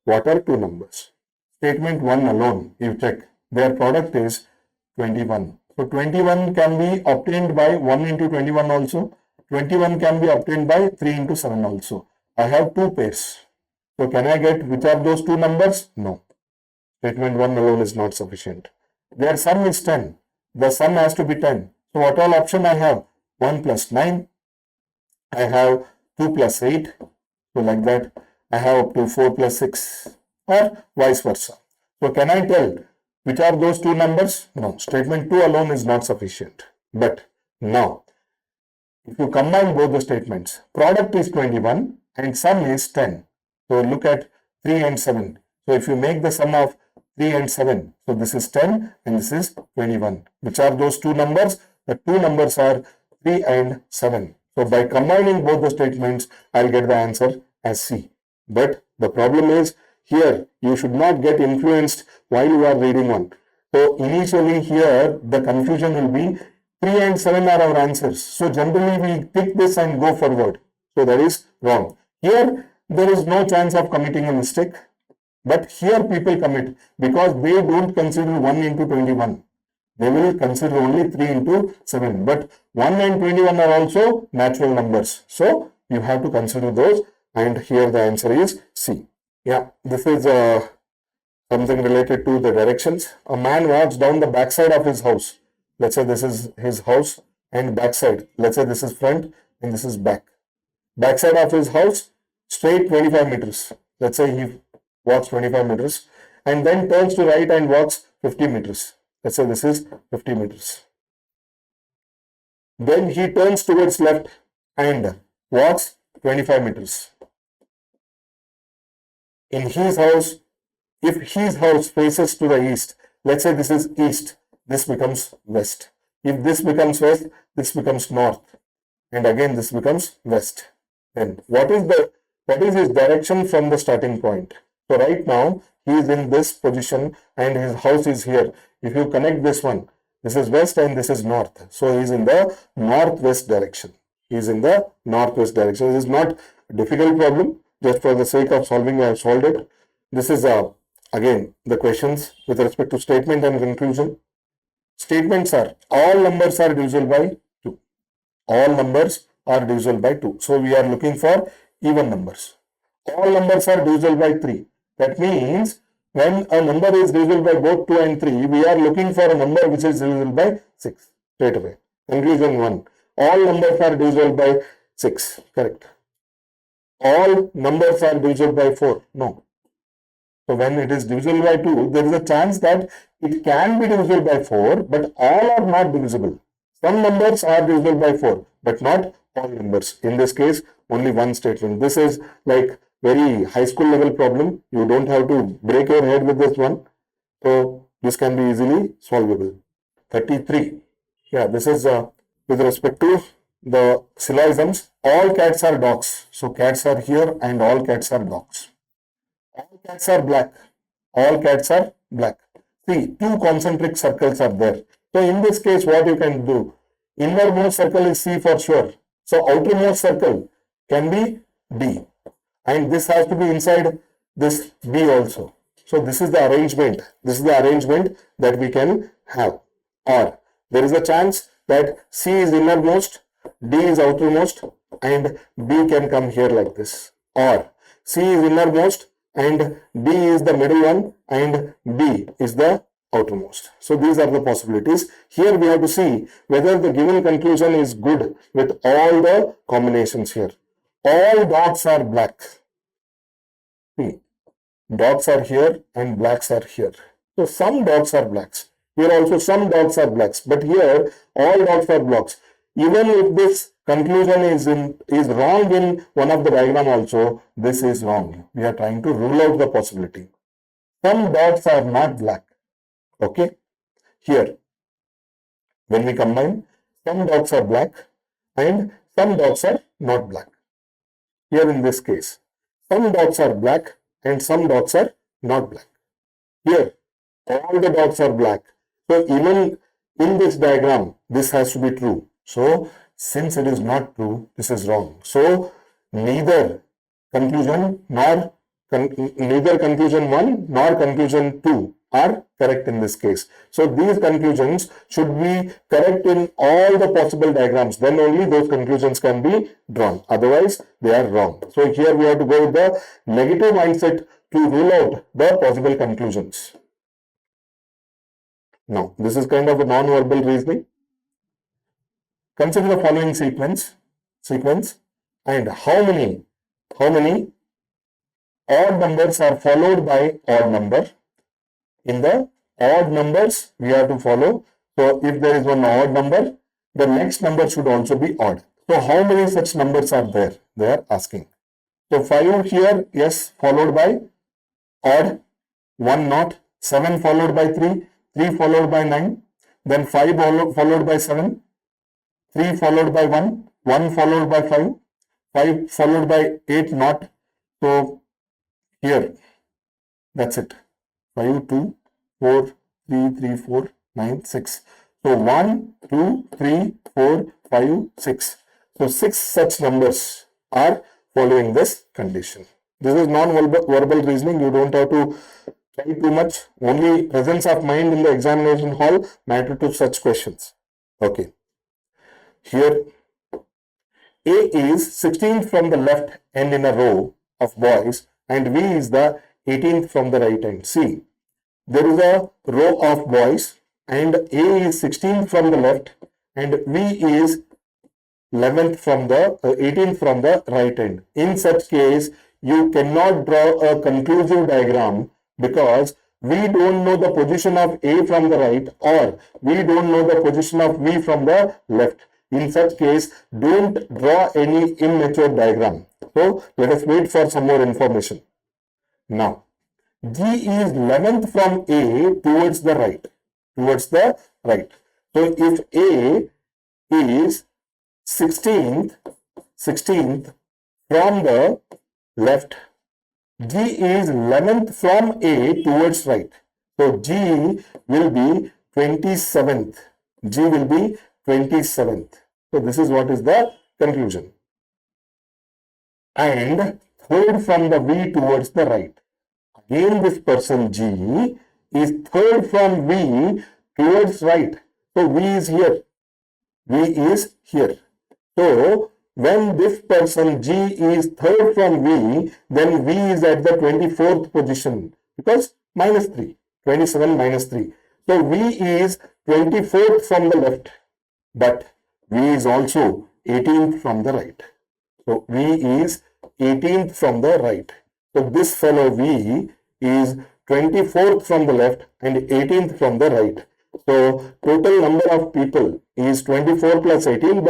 What are 2 numbers? Statement 1 alone, you check. Their product is 21. So 21 can be obtained by 1 into 21 also. 21 can be obtained by 3 into 7 also. I have 2 pairs. So can I get which are those 2 numbers? No. Statement 1 alone is not sufficient. Their sum is 10. The sum has to be 10. So what all option I have? 1 plus 9. I have 2 plus 8. So like that, I have up to 4 plus 6 or vice versa. So can I tell which are those 2 numbers? No. Statement 2 alone is not sufficient. But now, if you combine both the statements, product is 21 and sum is 10. So look at 3 and 7. So if you make the sum of 3 and 7, so this is 10 and this is 21. Which are those 2 numbers? The 2 numbers are 3 and 7. So by combining both the statements, I'll get the answer as C. But the problem is here, you should not get influenced while you are reading one. So initially here, the confusion will be 3 and 7 are our answers. So generally we pick this and go forward. So that is wrong. Here, there is no chance of committing a mistake. But here people commit because they don't consider 1 into 21. They will consider only 3 into 7. But 1 and 21 are also natural numbers. So you have to consider those. And here the answer is C. Yeah, this is something related to the directions. A man walks down the backside of his house. Let's say this is his house and backside. Let's say this is front and this is back. Backside of his house, straight 25 meters. Let's say he walks 25 meters and then turns to right and walks 50 meters. Let's say this is 50 meters. Then he turns towards left and walks 25 meters. In his house, if his house faces to the east, let's say this is east, this becomes west. If this becomes west, this becomes north. And again, this becomes west. Then what is his direction from the starting point? So right now, he is in this position and his house is here. If you connect this one, this is west and this is north. So he is in the northwest direction. He is in the northwest direction. This is not a difficult problem. Just for the sake of solving, I have solved it. This is again the questions with respect to statement and conclusion. Statements are all numbers are divisible by 2. All numbers are divisible by 2. So we are looking for even numbers. All numbers are divisible by 3. That means when a number is divisible by both 2 and 3, we are looking for a number which is divisible by 6 straight away. Conclusion 1. All numbers are divisible by 6. Correct. All numbers are divisible by 4. No. So when it is divisible by 2, there is a chance that it can be divisible by 4, but all are not divisible. Some numbers are divisible by 4, but not all numbers. In this case, only one statement. This is like very high school level problem. You don't have to break your head with this one. So this can be easily solvable. 33. Yeah, this is with respect to the syllogisms. All cats are dogs. So cats are here and all cats are dogs. All cats are black. All cats are black. See, 2 concentric circles are there. So in this case, what you can do? Innermost circle is C for sure. So outermost circle can be D. And this has to be inside this B also. So this is the arrangement. This is the arrangement that we can have. Or there is a chance that C is innermost, D is outermost, and B can come here like this. Or C is innermost and D is the middle one and B is the outermost. So these are the possibilities. Here we have to see whether the given conclusion is good with all the combinations here. All dogs are black. See, dogs are here and blacks are here. So some dots are blacks. Here also some dots are blacks, but here all dots are blocks. Even if this conclusion is wrong in one of the diagram also, this is wrong. We are trying to rule out the possibility. Some dots are not black. Okay. Here, when we combine, some dots are black and some dots are not black. Here in this case, some dots are black and some dots are not black. Here, all the dots are black. So even in this diagram, this has to be true. So since it is not true, this is wrong. So neither conclusion 1 nor conclusion 2 are correct in this case. So these conclusions should be correct in all the possible diagrams. Then only those conclusions can be drawn. Otherwise, they are wrong. So here we have to go with the negative mindset to rule out the possible conclusions. Now, this is kind of a non-verbal reasoning. Consider the following sequence and how many odd numbers are followed by odd number. In the odd numbers, we have to follow. So, if there is one odd number, the next number should also be odd. So, how many such numbers are there? They are asking. So, 5 here, yes, followed by odd, 1 not, 7 followed by 3, 3 followed by 9, then 5 followed by 7, 3 followed by 1, 1 followed by 5, 5 followed by 8 not. So, here, that's it. 5, 2, 4, 3, 3, 4, 9, 6. So 1, 2, 3, 4, 5, 6. So 6 such numbers are following this condition. This is non-verbal reasoning. You don't have to try too much. Only presence of mind in the examination hall matter to such questions. Okay. Here, A is 16th from the left end in a row of boys and V is the 18th from the right end. See, there is a row of boys and A is 16th from the left and V is 11th from the 18th from the right end. In such case, you cannot draw a conclusive diagram because we don't know the position of A from the right or we don't know the position of V from the left. In such case, don't draw any immature diagram. So, let us wait for some more information. Now, G is 11th from A towards the right. So, if A is 16th from the left, G is 11th from A towards right. So, G will be 27th. G will be 27th. So, this is what is the conclusion. And third from the V towards the right. Again, this person G is third from V towards right. So, V is here. So, when this person G is third from V, then V is at the 24th position because minus 3, 27 minus 3. So, V is 24th from the left, but V is also 18th from the right. So, V is 18th from the right. So, this fellow V is 24th from the left and 18th from the right. So, total number of people is 24 plus 18,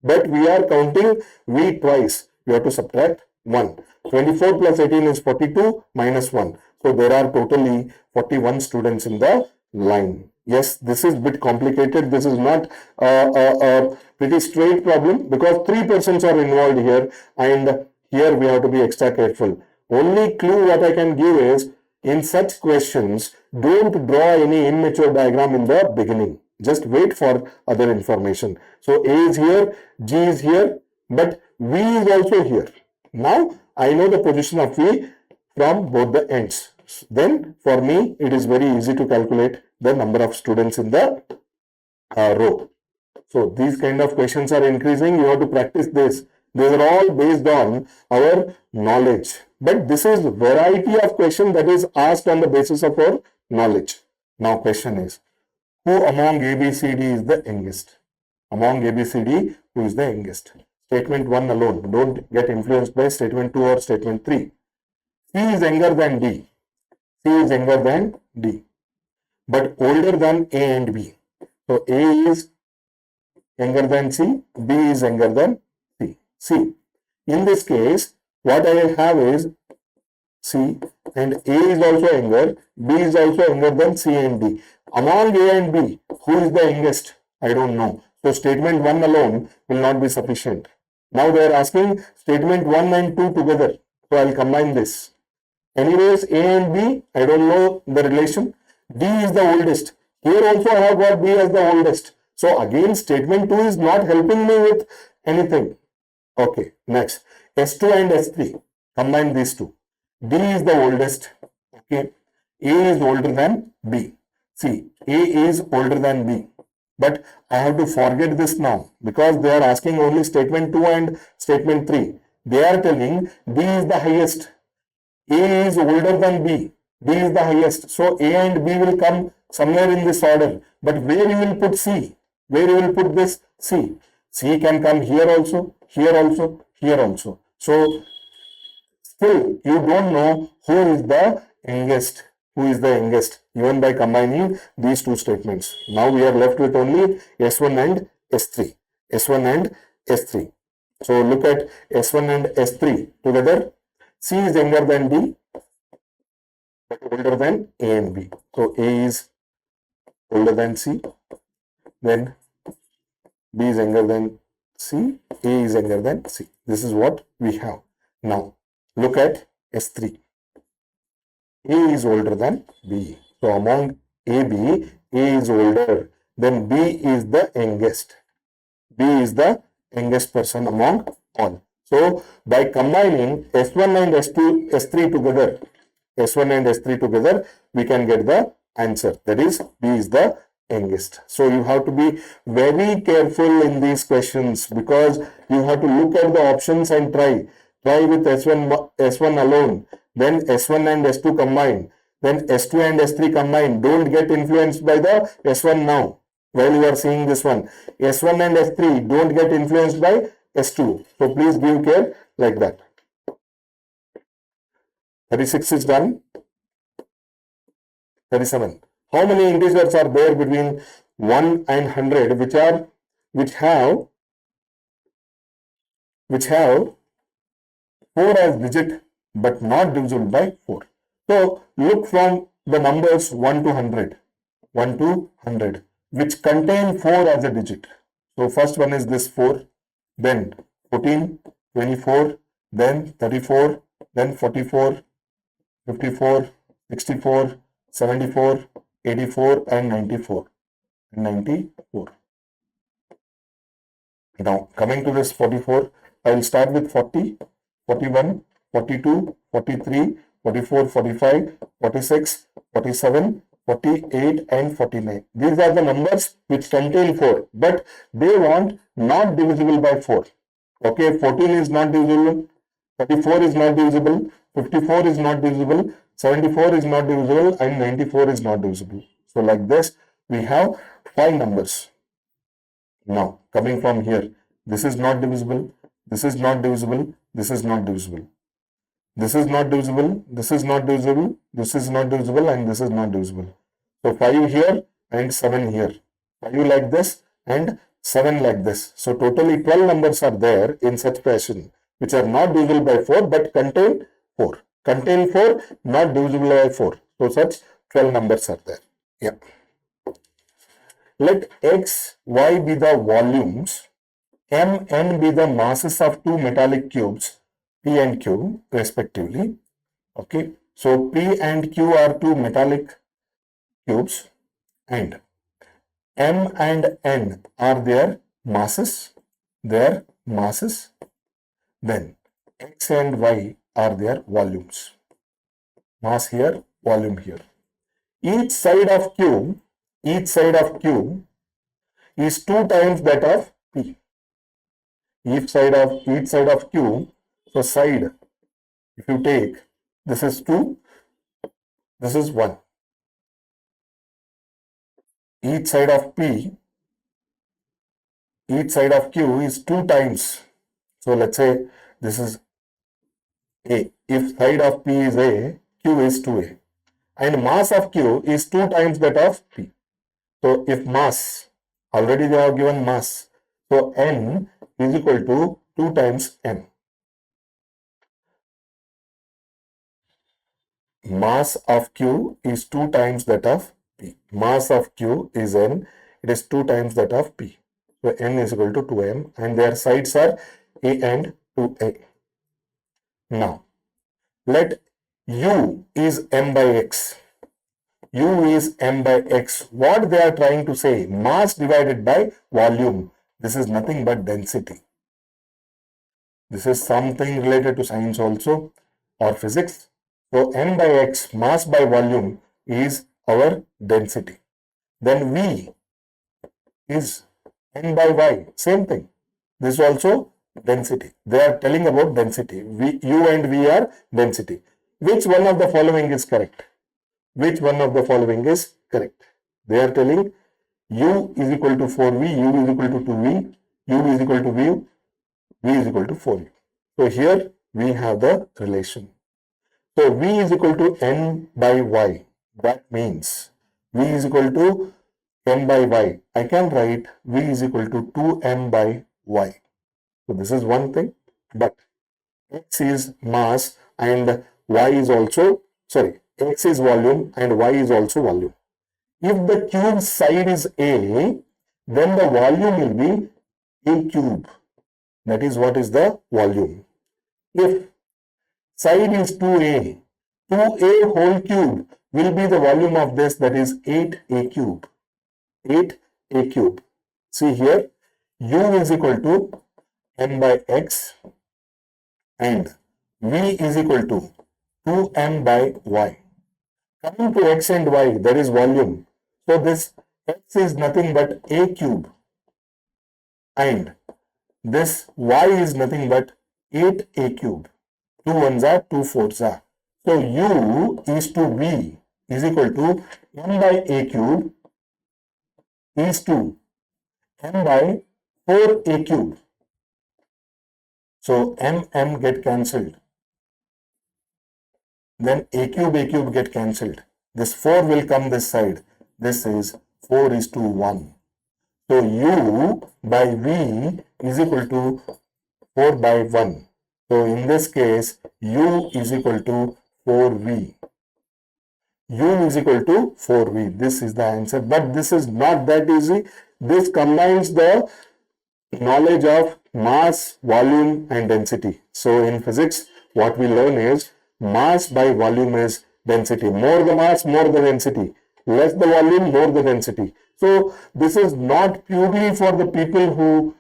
but we are counting V twice. You have to subtract 1. 24 plus 18 is 42 minus 1. So, there are totally 41 students in the line. Yes, this is a bit complicated. This is not a pretty straight problem because 3 persons are involved here and here we have to be extra careful. Only clue what I can give is, in such questions, don't draw any immature diagram in the beginning. Just wait for other information. So, A is here, G is here, but V is also here. Now, I know the position of V from both the ends. Then, for me, it is very easy to calculate the number of students in the row. So, these kind of questions are increasing. You have to practice this. These are all based on our knowledge. But this is variety of question that is asked on the basis of our knowledge. Now, question is, who among ABCD is the youngest? Among ABCD, who is the youngest? Statement 1 alone. Don't get influenced by statement 2 or statement 3. C is younger than D. C is younger than D. but older than A and B. So A is younger than C, B is younger than C. See, in this case, what I will have is C and A is also younger, B is also younger than C and D. Among A and B, who is the youngest? I don't know. So statement 1 alone will not be sufficient. Now they are asking statement 1 and 2 together. So I will combine this. Anyways, A and B, I don't know the relation. D is the oldest. Here also I have got B as the oldest. So again, statement 2 is not helping me with anything. Okay, next. S2 and S3. Combine these two. D is the oldest. Okay. A is older than B. See, A is older than B. But I have to forget this now because they are asking only statement 2 and statement 3. They are telling D is the highest. A is older than B. B is the highest. So A and B will come somewhere in this order. But where you will put C? Where you will put this C? C can come here also, here also, here also. So still you don't know who is the youngest. Who is the youngest? Even by combining these two statements. Now we are left with only S1 and S3. S1 and S3. So look at S1 and S3 together. C is younger than D, but older than A and B. So A is older than C, then B is younger than C, A is younger than C. This is what we have. Now look at S3. A is older than B. So among A, B, A is older. Then B is the youngest. B is the youngest person among all. So by combining S1 and S2, S3 together, S1 and S3 together, we can get the answer. That is, B is the youngest. So you have to be very careful in these questions because you have to look at the options and try. Try with S1 alone, then S1 and S2 combine, then S2 and S3 combine. Don't get influenced by the S1 now while you are seeing this one. S1 and S3 don't get influenced by S2. So please give care like that. 36 is done. 37. How many integers are there between 1 and 100 which have 4 as digit but not divisible by 4? So look from the numbers 1 to 100. 1 to 100 which contain 4 as a digit. So first one is this 4, then 14, 24, then 34, then 44, 54, 64, 74, 84 and 94. 94. Now coming to this 44, I will start with 40, 41, 42, 43, 44, 45, 46, 47, 48 and 49. These are the numbers which contain 4, but they want not divisible by 4. Okay, 14 is not divisible, 34 is not divisible, 54 is not divisible, 74 is not divisible and 94 is not divisible. So like this, we have 5 numbers. Now coming from here, this is not divisible, this is not divisible, this is not divisible. This is not divisible, this is not divisible, this is not divisible and this is not divisible. So 5 here and 7 here. 5 like this and 7 like this. So totally 12 numbers are there in such fashion which are not divisible by 4 but contain 4. Contain 4, not divisible by 4. So such 12 numbers are there. Yeah. Let X, Y be the volumes, M, N be the masses of two metallic cubes, P and Q respectively. Okay. So P and Q are two metallic cubes and M and N are their masses. Then X and Y are their volumes. Mass here, volume here. Each side of Q is 2 times that of P. Each side of Q, so side, if you take, this is 2, this is 1. Each side of Q is 2 times. So let's say this is A. If side of P is A, Q is 2A. and mass of Q is 2 times that of P. So if mass, already they have given mass, so N is equal to 2 times M. Mass of Q is 2 times that of P. Mass of Q is N, it is 2 times that of P. So N is equal to 2M and their sides are A and 2A. Now, let U is M by X. U is M by X. What they are trying to say? Mass divided by volume. This is nothing but density. This is something related to science also or physics. So M by X, mass by volume, is our density. Then V is N by Y, same thing. This is also density. They are telling about density. U and V are density. Which one of the following is correct? Which one of the following is correct? They are telling U is equal to 4V, U is equal to 2V, U is equal to V, V is equal to 4U. So here we have the relation. So V is equal to N by Y. That means V is equal to M by Y. I can write V is equal to 2M by Y. So this is one thing, but X is mass and Y is also, X is volume and Y is also volume. If the cube side is A, then the volume will be A cube. That is what is the volume. If side is 2A, 2A whole cube will be the volume of this, that is 8A cube. 8A cube. See here, U is equal to M by X and V is equal to 2M by Y. Coming to X and Y, there is volume. So this X is nothing but A cube and this Y is nothing but 8A cube. 2 ones are 2 fours are. So U is to V is equal to M by A cube is to M by 4A cube. So M get cancelled. Then A cube get cancelled. This 4 will come this side. This is 4 is to 1. So U by V is equal to 4 by 1. So in this case, U is equal to 4V. U is equal to 4V. This is the answer. But this is not that easy. This combines the knowledge of mass, volume and density. So in physics, what we learn is mass by volume is density. More the mass, more the density. Less the volume, more the density. So this is not purely for the people who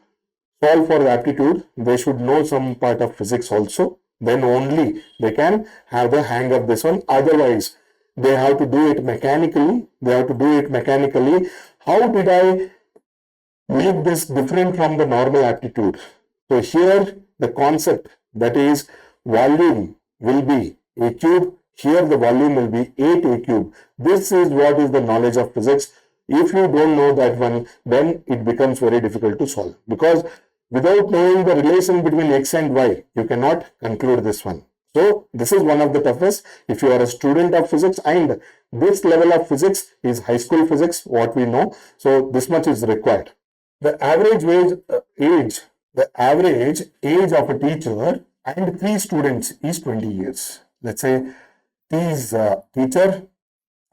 solve for the aptitude. They should know some part of physics also. Then only they can have the hang of this one. Otherwise, they have to do it mechanically. How did I make this different from the normal aptitude? So here the concept, that is volume will be A cube. Here the volume will be 8A cube. This is what is the knowledge of physics. If you don't know that one, then it becomes very difficult to solve. Because without knowing the relation between X and Y, you cannot conclude this one. So this is one of the toughest if you are a student of physics, and this level of physics is high school physics, what we know. So this much is required. The average age of a teacher and 3 students is 20 years. Let's say T is teacher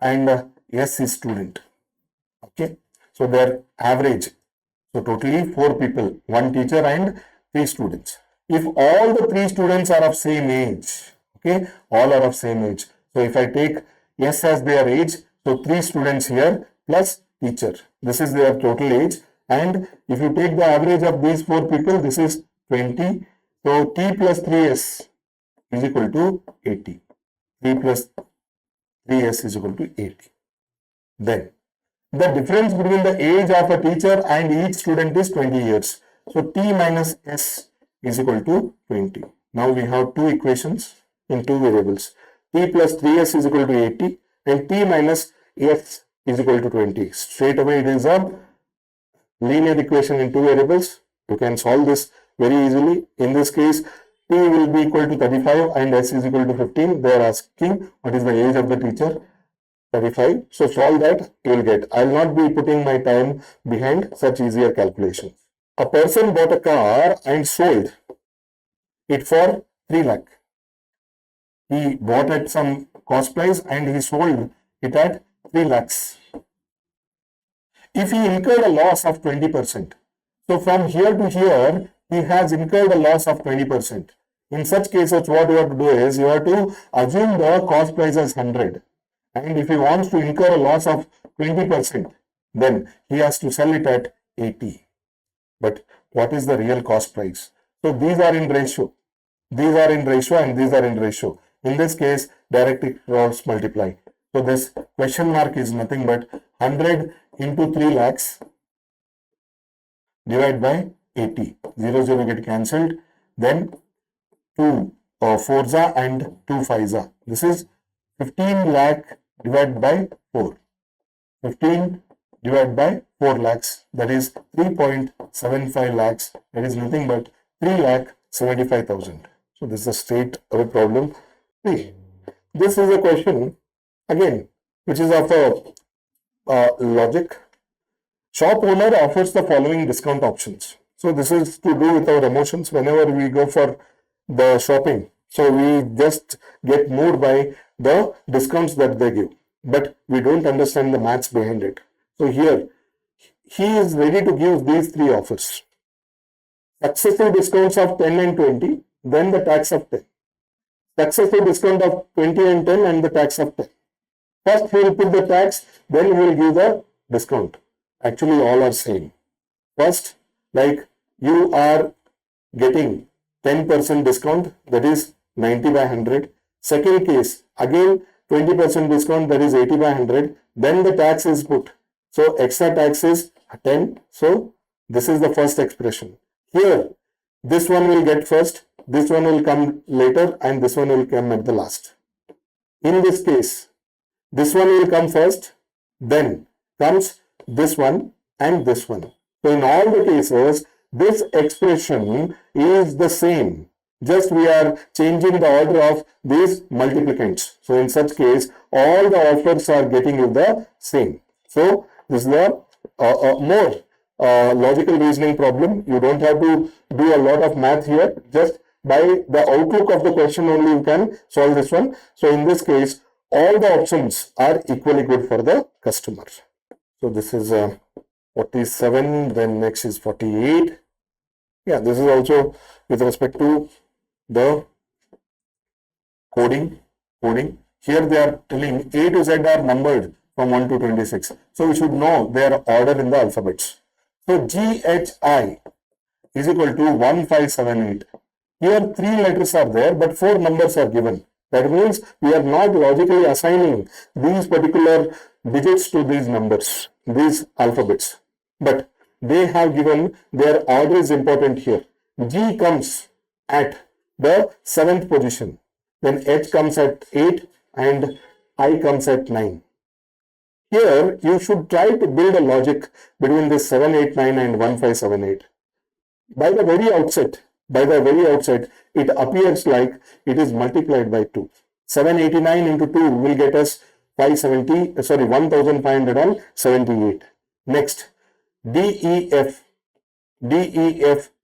and S is student. Okay. So their average. So totally 4 people, 1 teacher and 3 students. If all the 3 students are of same age, okay, all are of same age. So if I take S as their age, so 3 students here plus teacher. This is their total age. And if you take the average of these 4 people, this is 20. So T plus 3S is equal to 80. 3 plus 3S is equal to 80. Then the difference between the age of a teacher and each student is 20 years. So T minus S is equal to 20. Now we have 2 equations in 2 variables. T plus 3S is equal to 80 and T minus S is equal to 20. Straight away it is a linear equation in 2 variables. You can solve this very easily. In this case, T will be equal to 35 and S is equal to 15. They are asking what is the age of the teacher. 35. So solve that, you will get. I will not be putting my time behind such easier calculations. A person bought a car and sold it for 3 lakh. He bought at some cost price and he sold it at 3 lakhs. If he incurred a loss of 20%, so from here to here, he has incurred a loss of 20%. In such cases, what you have to do is, you have to assume the cost price as 100. And if he wants to incur a loss of 20%, then he has to sell it at 80. But what is the real cost price? So these are in ratio. These are in ratio and these are in ratio. In this case, directly cross multiply. So this question mark is nothing but 100 into 3 lakhs divided by 80. 0, 0 get cancelled. Then 2 4s and 2 5s. This is 15 lakh divided by 4. 15 divided by 4 lakhs. That is 3.75 lakhs. That is nothing but 3,75,000. So this is a straight away problem. See, this is a question again which is of a logic. Shop owner offers the following discount options. So this is to do with our emotions whenever we go for the shopping. So we just get moved by the discounts that they give, but we don't understand the maths behind it. So here he is ready to give these 3 offers. Successive discounts of 10 and 20, then the tax of 10. Successive discount of 20 and 10 and the tax of 10. First we will put the tax, then we will give the discount. Actually all are same. First, like you are getting 10% discount, that is 90 by 100. Second case, again 20% discount, that is 80 by 100. Then the tax is put. So extra tax is 10. So this is the first expression. Here, this one will get first, this one will come later, and this one will come at the last. In this case, this one will come first, then comes this one and this one. So in all the cases, this expression is the same. Just we are changing the order of these multiplicants. So in such case, all the offers are getting you the same. So this is the more logical reasoning problem. You don't have to do a lot of math here. Just by the outlook of the question only you can solve this one. So in this case, all the options are equally good for the customer. So this is 47, then next is 48. Yeah, this is also with respect to the coding. Here they are telling A to Z are numbered from 1 to 26. So we should know their order in the alphabets. So GHI is equal to 1578. Here 3 letters are there, but 4 numbers are given. That means we are not logically assigning these particular digits to these numbers, these alphabets. But they have given their order is important here. G comes at the 7th position. Then H comes at 8 and I comes at 9. Here you should try to build a logic between this 789 and 1578. By the very outset, it appears like it is multiplied by 2. 789 into 2 will get us 1578. Next, DEF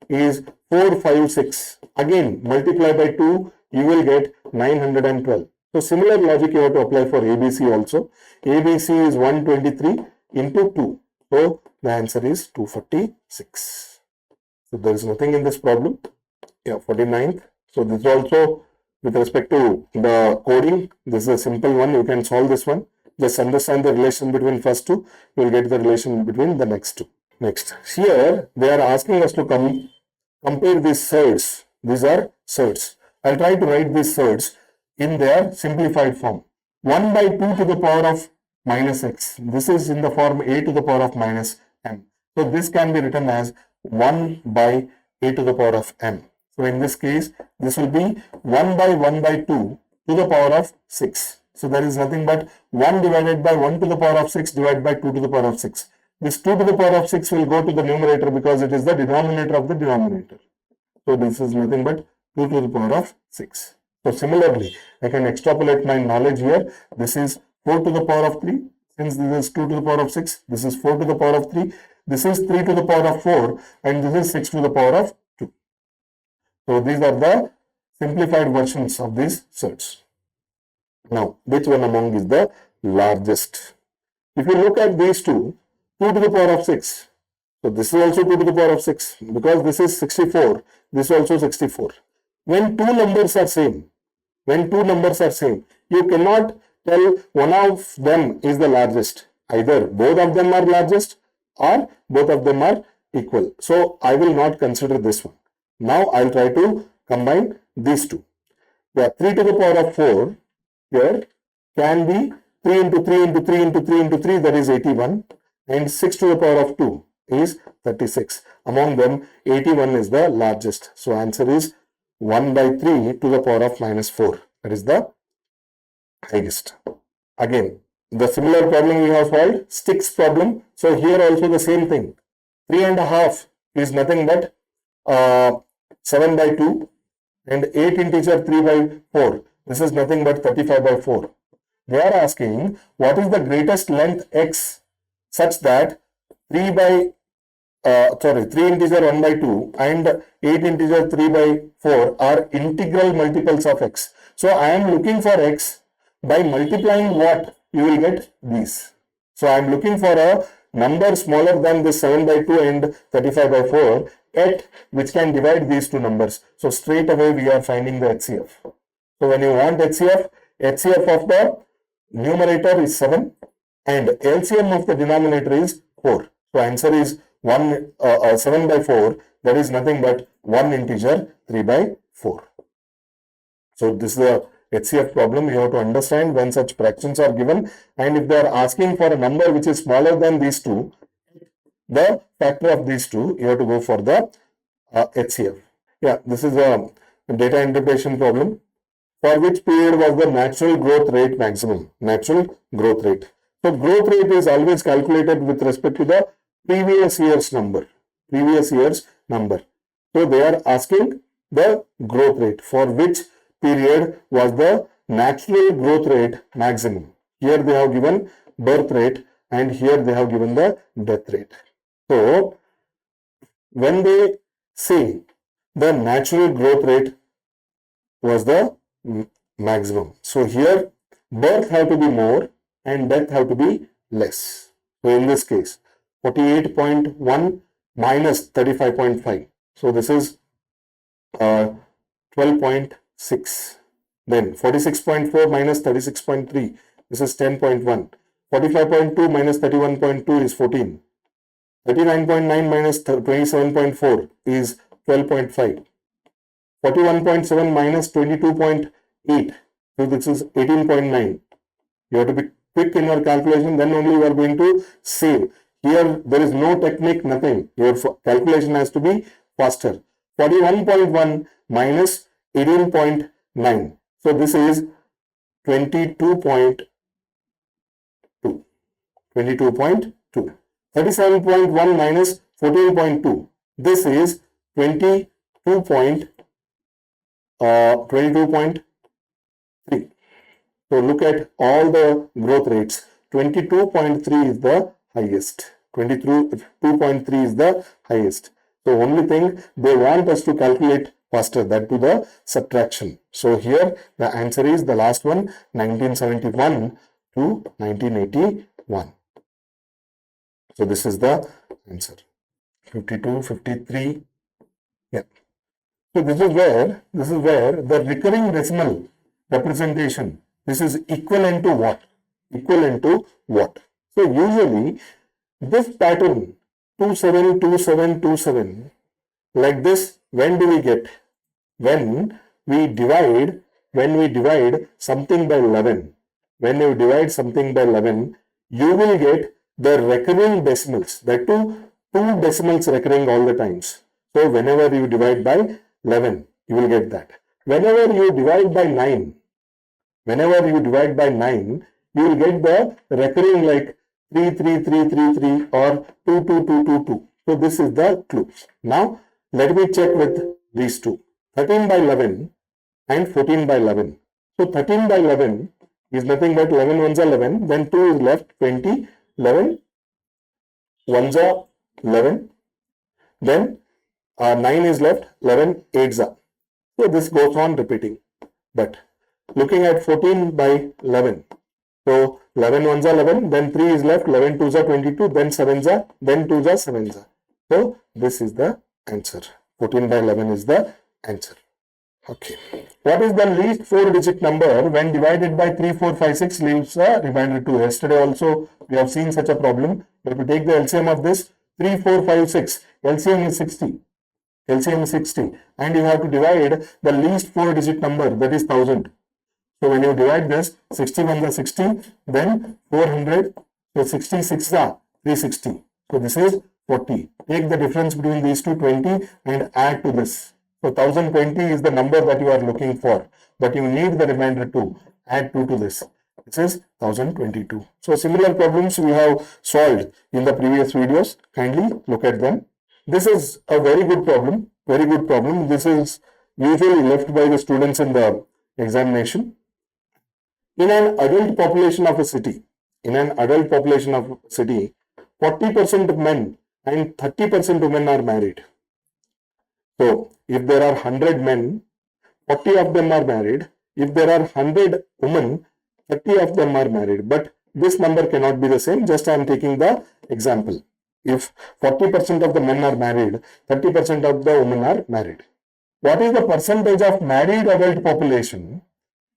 is 456. Again, multiply by 2, you will get 912. So similar logic you have to apply for ABC also. ABC is 123 into 2. So the answer is 246. So there is nothing in this problem. Yeah, 49th. So this is also with respect to the coding. This is a simple one. You can solve this one. Just understand the relation between first two. You will get the relation between the next two. Next, here they are asking us to compare these surds. These are surds. I'll try to write these surds in their simplified form. 1 by 2 to the power of minus x. This is in the form a to the power of minus m. So this can be written as 1 by a to the power of m. So in this case, this will be 1 by 2 to the power of 6. So there is nothing but 1 divided by 1 to the power of 6 divided by 2 to the power of 6. This 2 to the power of 6 will go to the numerator because it is the denominator of the denominator. So this is nothing but 2 to the power of 6. So similarly, I can extrapolate my knowledge here. This is 4 to the power of 3. Since this is 2 to the power of 6, this is 4 to the power of 3. This is 3 to the power of 4 and this is 6 to the power of 2. So these are the simplified versions of these sets. Now, which one among is the largest? If you look at these two, 2 to the power of 6. So this is also 2 to the power of 6 because this is 64. This is also 64. When two numbers are same, you cannot tell one of them is the largest. Either both of them are largest or both of them are equal. So I will not consider this one. Now I will try to combine these two. The 3 to the power of 4 here can be 3 into 3 into 3 into 3 into 3, that is 81, and 6 to the power of 2 is 36. Among them, 81 is the largest. So answer is 1 by 3 to the power of minus 4. That is the highest. Again, the similar problem we have solved, sticks problem. So here also the same thing. 3.5 is nothing but 7 by 2 and 8 integer 3 by 4. This is nothing but 35 by 4. They are asking what is the greatest length x such that 3 integer 1 by 2 and 8 integer 3 by 4 are integral multiples of x. So I am looking for x. By multiplying what? You will get these. So I am looking for a number smaller than this 7 by 2 and 35 by 4 at which can divide these two numbers. So straight away we are finding the HCF. So when you want HCF of the numerator is 7 and LCM of the denominator is 4. So answer is 7 by 4, that is nothing but 1 integer 3 by 4. So this is the HCF problem. You have to understand when such fractions are given, and if they are asking for a number which is smaller than these two, the factor of these two, you have to go for the HCF. Yeah, this is a data interpretation problem. For which period was the natural growth rate maximum? Natural growth rate. So growth rate is always calculated with respect to the previous year's number. So they are asking the growth rate. For which period was the natural growth rate maximum? Here they have given birth rate and here they have given the death rate. So when they say the natural growth rate was the maximum, so here birth have to be more and death have to be less. So in this case 48.1 minus 35.5. So this is 12.6. Then 46.4 minus 36.3. This is 10.1. 45.2 minus 31.2 is 14. 39.9 minus 27.4 is 12.5. 41.7 minus 22.8. So this is 18.9. You have to be quick in your calculation, then only you are going to save. Here there is no technique, nothing. Your calculation has to be faster. 41.1 minus 18.9. So this is 22.2. 22.2. 37.1 minus 14.2. This is 22.3. So look at all the growth rates. 22.3 is the highest. 22.3 is the highest. So only thing they want us to calculate faster, that to the subtraction. So here the answer is the last one, 1971 to 1981. So this is the answer. 52, 53. Yeah. So this is where the recurring decimal representation, this is equivalent to what? Equivalent to what? So usually this pattern 272727 like this, when do we get? When we divide something by 11. When you divide something by 11, you will get the recurring decimals. That two decimals recurring all the times. So whenever you divide by 11, you will get that. Whenever you divide by 9, you will get the recurring like 33333 or 22222. So this is the clue. Now let me check with these two. 13 by 11 and 14 by 11. So 13 by 11, is nothing but 11 ones are 11, then 2 is left, 20, 11 ones are 11, then 9 is left, 11 eights are. So this goes on repeating. But looking at 14 by 11, so 11 ones are 11, then 3 is left, 11 twos are 22, then 7s are, then 2s are 7s are. So this is the answer. 14 by 11 is the answer. Okay. What is the least 4-digit number when divided by 3, 4, 5, 6 leaves a remainder 2? Yesterday also we have seen such a problem. If you take the LCM of this, 3, 4, 5, 6, LCM is 60. LCM is 60. And you have to divide the least 4-digit number, that is 1000. So when you divide this, 61 is 60, then 400, so 66 are 360. So this is 40. Take the difference between these two, 20, and add to this. So 1020 is the number that you are looking for, but you need the remainder 2. Add 2 to this. This is 1022. So similar problems we have solved in the previous videos. Kindly look at them. This is a very good problem. Very good problem. This is usually left by the students in the examination. In an adult population of a city, 40% men and 30% women are married. So, if there are 100 men, 40 of them are married. If there are 100 women, 30 of them are married. But this number cannot be the same. Just I am taking the example. If 40% of the men are married, 30% of the women are married. What is the percentage of married adult population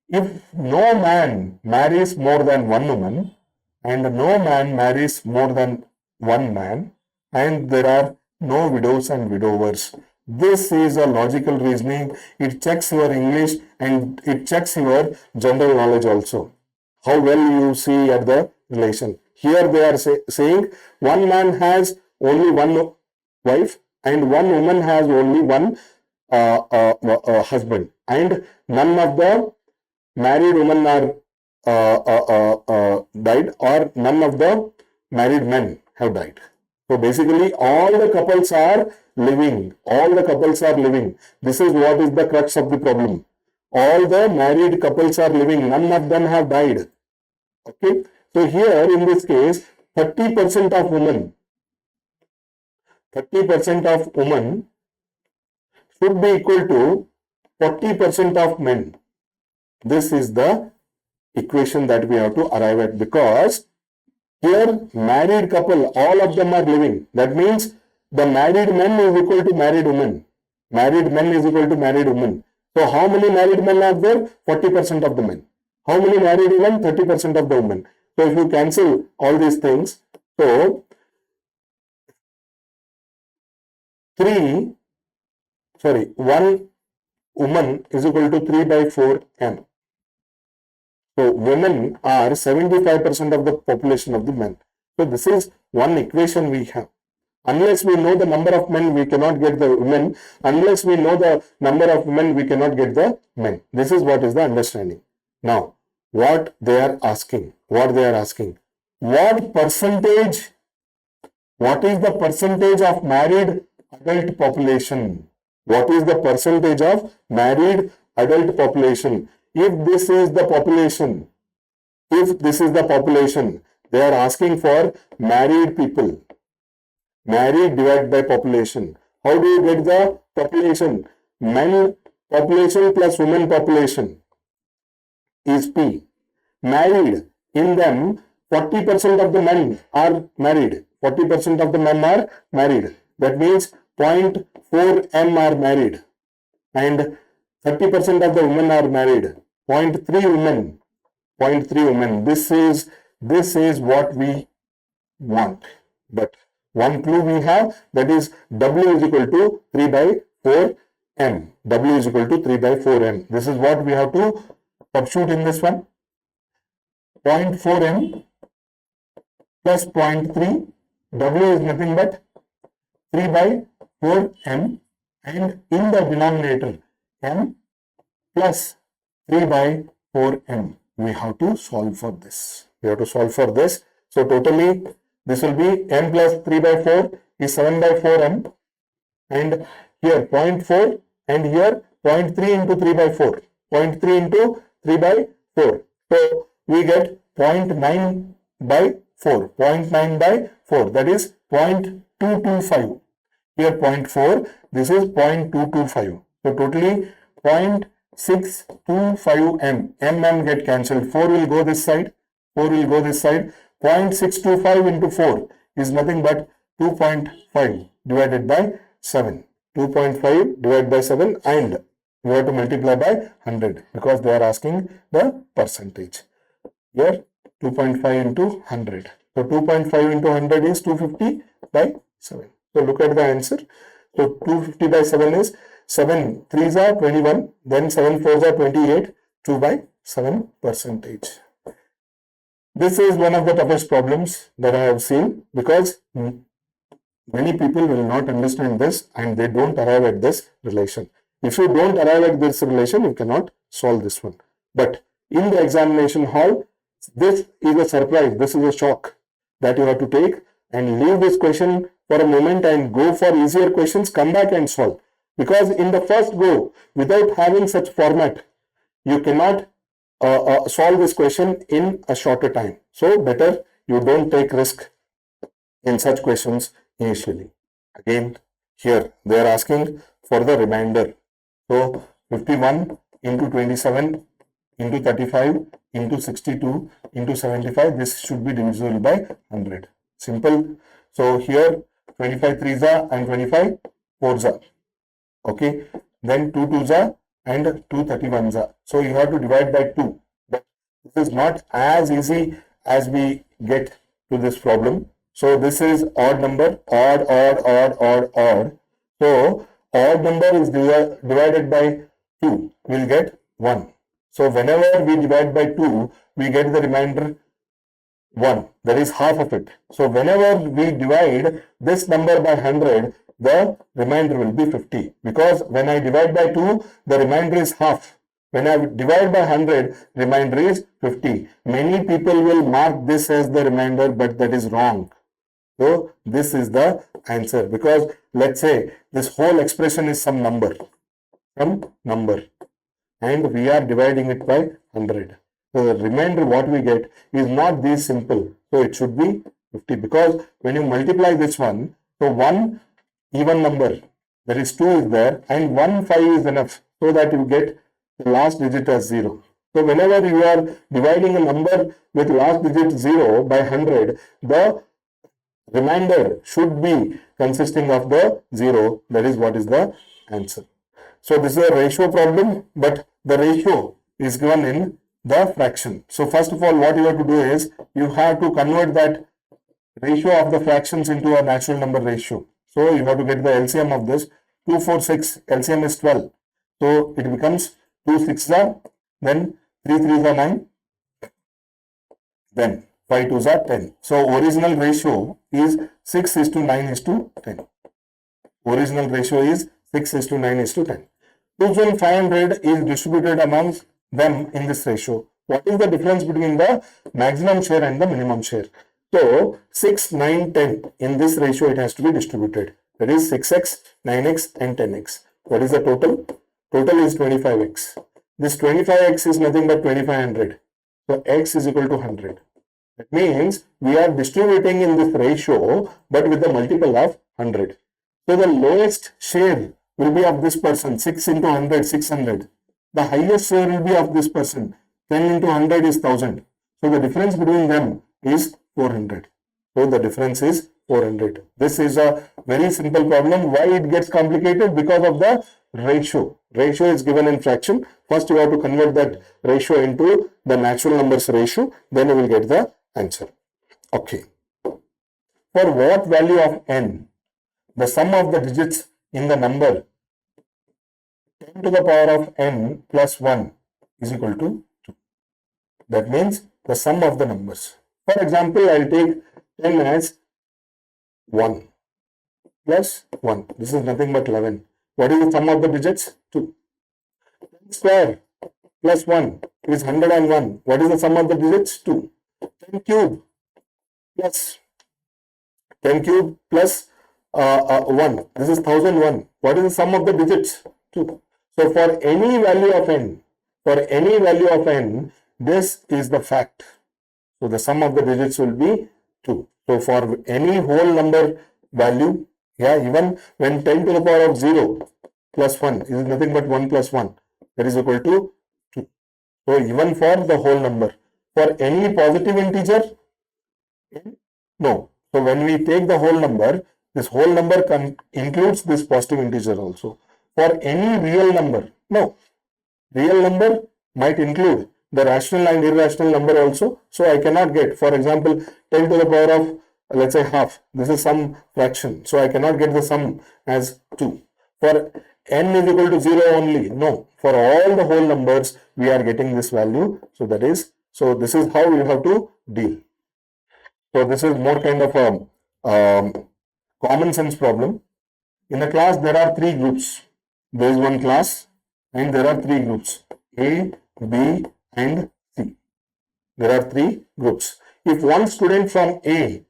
if no man marries more than one woman and no man marries more than one man and there are no widows and widowers? This is a logical reasoning. It checks your English and it checks your general knowledge also. How well you see at the relation. Here they are saying one man has only one wife and one woman has only one husband, and none of the married women are died, or none of the married men have died. So basically all the couples are living. All the couples are living. This is what is the crux of the problem. All the married couples are living. None of them have died. Okay. So here in this case, 30% of women should be equal to 40% of men. This is the equation that we have to arrive at, because here married couple, all of them are living. That means the married men is equal to married women. Married men is equal to married women. So how many married men are there? 40% of the men. How many married women? 30% of the women. So if you cancel all these things, so 1 woman is equal to 3 by 4 m. So women are 75% of the population of the men. So this is one equation we have. Unless we know the number of men, we cannot get the women. Unless we know the number of women, we cannot get the men. This is what is the understanding. Now, what they are asking? What percentage? What is the percentage of married adult population? What is the percentage of married adult population? If this is the population, they are asking for married people. Married divided by population. How do you get the population? Men population plus women population is P. Married, in them 40% of the men are married. 40% of the men are married. That means 0.4 m are married. And 30% of the women are married. 0.3 women. 0.3 women. This is what we want. But one clue we have, that is W is equal to 3 by 4 m. W is equal to 3 by 4 m. This is what we have to substitute in this one. 0.4 m plus 0.3. W is nothing but 3 by 4 m, and in the denominator m plus 3 by 4 m. We have to solve for this. So totally this will be m plus 3 by 4 is 7 by 4 m, and here 0.4 and here 0.3 into 3 by 4. 0.3 into 3 by 4. So we get 0.9 by 4. 0.9 by 4, that is 0.225. Here 0.4, this is 0.225. So totally 0.625 m. M get cancelled. 4 will go this side. 4 will go this side. 0.625 into 4 is nothing but 2.5 divided by 7. 2.5 divided by 7, and we have to multiply by 100 because they are asking the percentage. Here 2.5 into 100. So 2.5 into 100 is 250 by 7. So look at the answer. So 250 by 7 is 7 3s are 21, then 7 4s are 28, 2 by 7 percentage. This is one of the toughest problems that I have seen because many people will not understand this and they don't arrive at this relation. If you don't arrive at this relation, you cannot solve this one. But in the examination hall, this is a surprise, this is a shock that you have to take and leave this question for a moment and go for easier questions, come back and solve. Because in the first go, without having such format, you cannot solve this question in a shorter time. So better you don't take risk in such questions initially. Again, here they are asking for the remainder. So 51 into 27 into 35 into 62 into 75, this should be divisible by 100. Simple. So here 25 3s are and 25 4s are. Okay. Then 2 2s are and 2 31s are. So you have to divide by 2. But this is not as easy as we get to this problem. So this is odd number, odd. So odd number is divided by 2, we'll get 1. So whenever we divide by 2, we get the remainder 1, that is half of it. So whenever we divide this number by 100, the remainder will be 50. Because when I divide by 2, the remainder is half. When I divide by 100, remainder is 50. Many people will mark this as the remainder, but that is wrong. So this is the answer, because let's say this whole expression is some number, and we are dividing it by 100. So the remainder what we get is not this simple. So it should be 50, because when you multiply this one, so one even number, that is 2 is there, and 1 5 is enough, so that you get the last digit as 0. So whenever you are dividing a number with last digit 0 by 100, the remainder should be consisting of the 0. That is what is the answer. So this is a ratio problem, but the ratio is given in the fraction. So first of all, what you have to do is you have to convert that ratio of the fractions into a natural number ratio. So you have to get the LCM of this. 2 4 6, LCM is 12. So it becomes 2 6s are, then 3 3s are 9, then 5 2s are 10. So original ratio is 6:9:10. Original ratio is 6:9:10. 2500 is distributed amongst them in this ratio. What is the difference between the maximum share and the minimum share? So 6, 9, 10 in this ratio it has to be distributed. That is 6x, 9x and 10x. What is the total? Total is 25x. This 25x is nothing but 2500. So x is equal to 100. That means we are distributing in this ratio but with the multiple of 100. So the lowest share will be of this person, 6 into 100, 600. The highest share will be of this person, 10 into 100 is 1000. So the difference between them is 400. So the difference is 400. This is a very simple problem. Why it gets complicated? Because of the ratio. Ratio is given in fraction. First you have to convert that ratio into the natural numbers ratio. Then you will get the answer. Okay. For what value of n, the sum of the digits in the number 10 to the power of n plus 1 is equal to 2. That means the sum of the numbers. For example, I will take 10 as 1 plus 1. This is nothing but 11. What is the sum of the digits? 2. 10 square plus 1 is 101. What is the sum of the digits? 2. 10 cube plus 1. This is 1001. What is the sum of the digits? 2. So for any value of n, This is the fact. So the sum of the digits will be 2. So for any whole number value, even when 10 to the power of 0 plus 1 is nothing but 1 plus 1, that is equal to 2. So even for the whole number, for any positive integer, no. So when we take the whole number, this whole number includes this positive integer also. For any real number, no. Real number might include the rational and irrational number also. So I cannot get, for example, 10 to the power of, let's say, half. This is some fraction. So I cannot get the sum as 2. For n is equal to 0 only. No. For all the whole numbers, we are getting this value. So this is how you have to deal. So this is more kind of a common sense problem. In the class, there are 3 groups. There is one class and there are 3 groups, A, B and C. There are 3 groups. If one student from A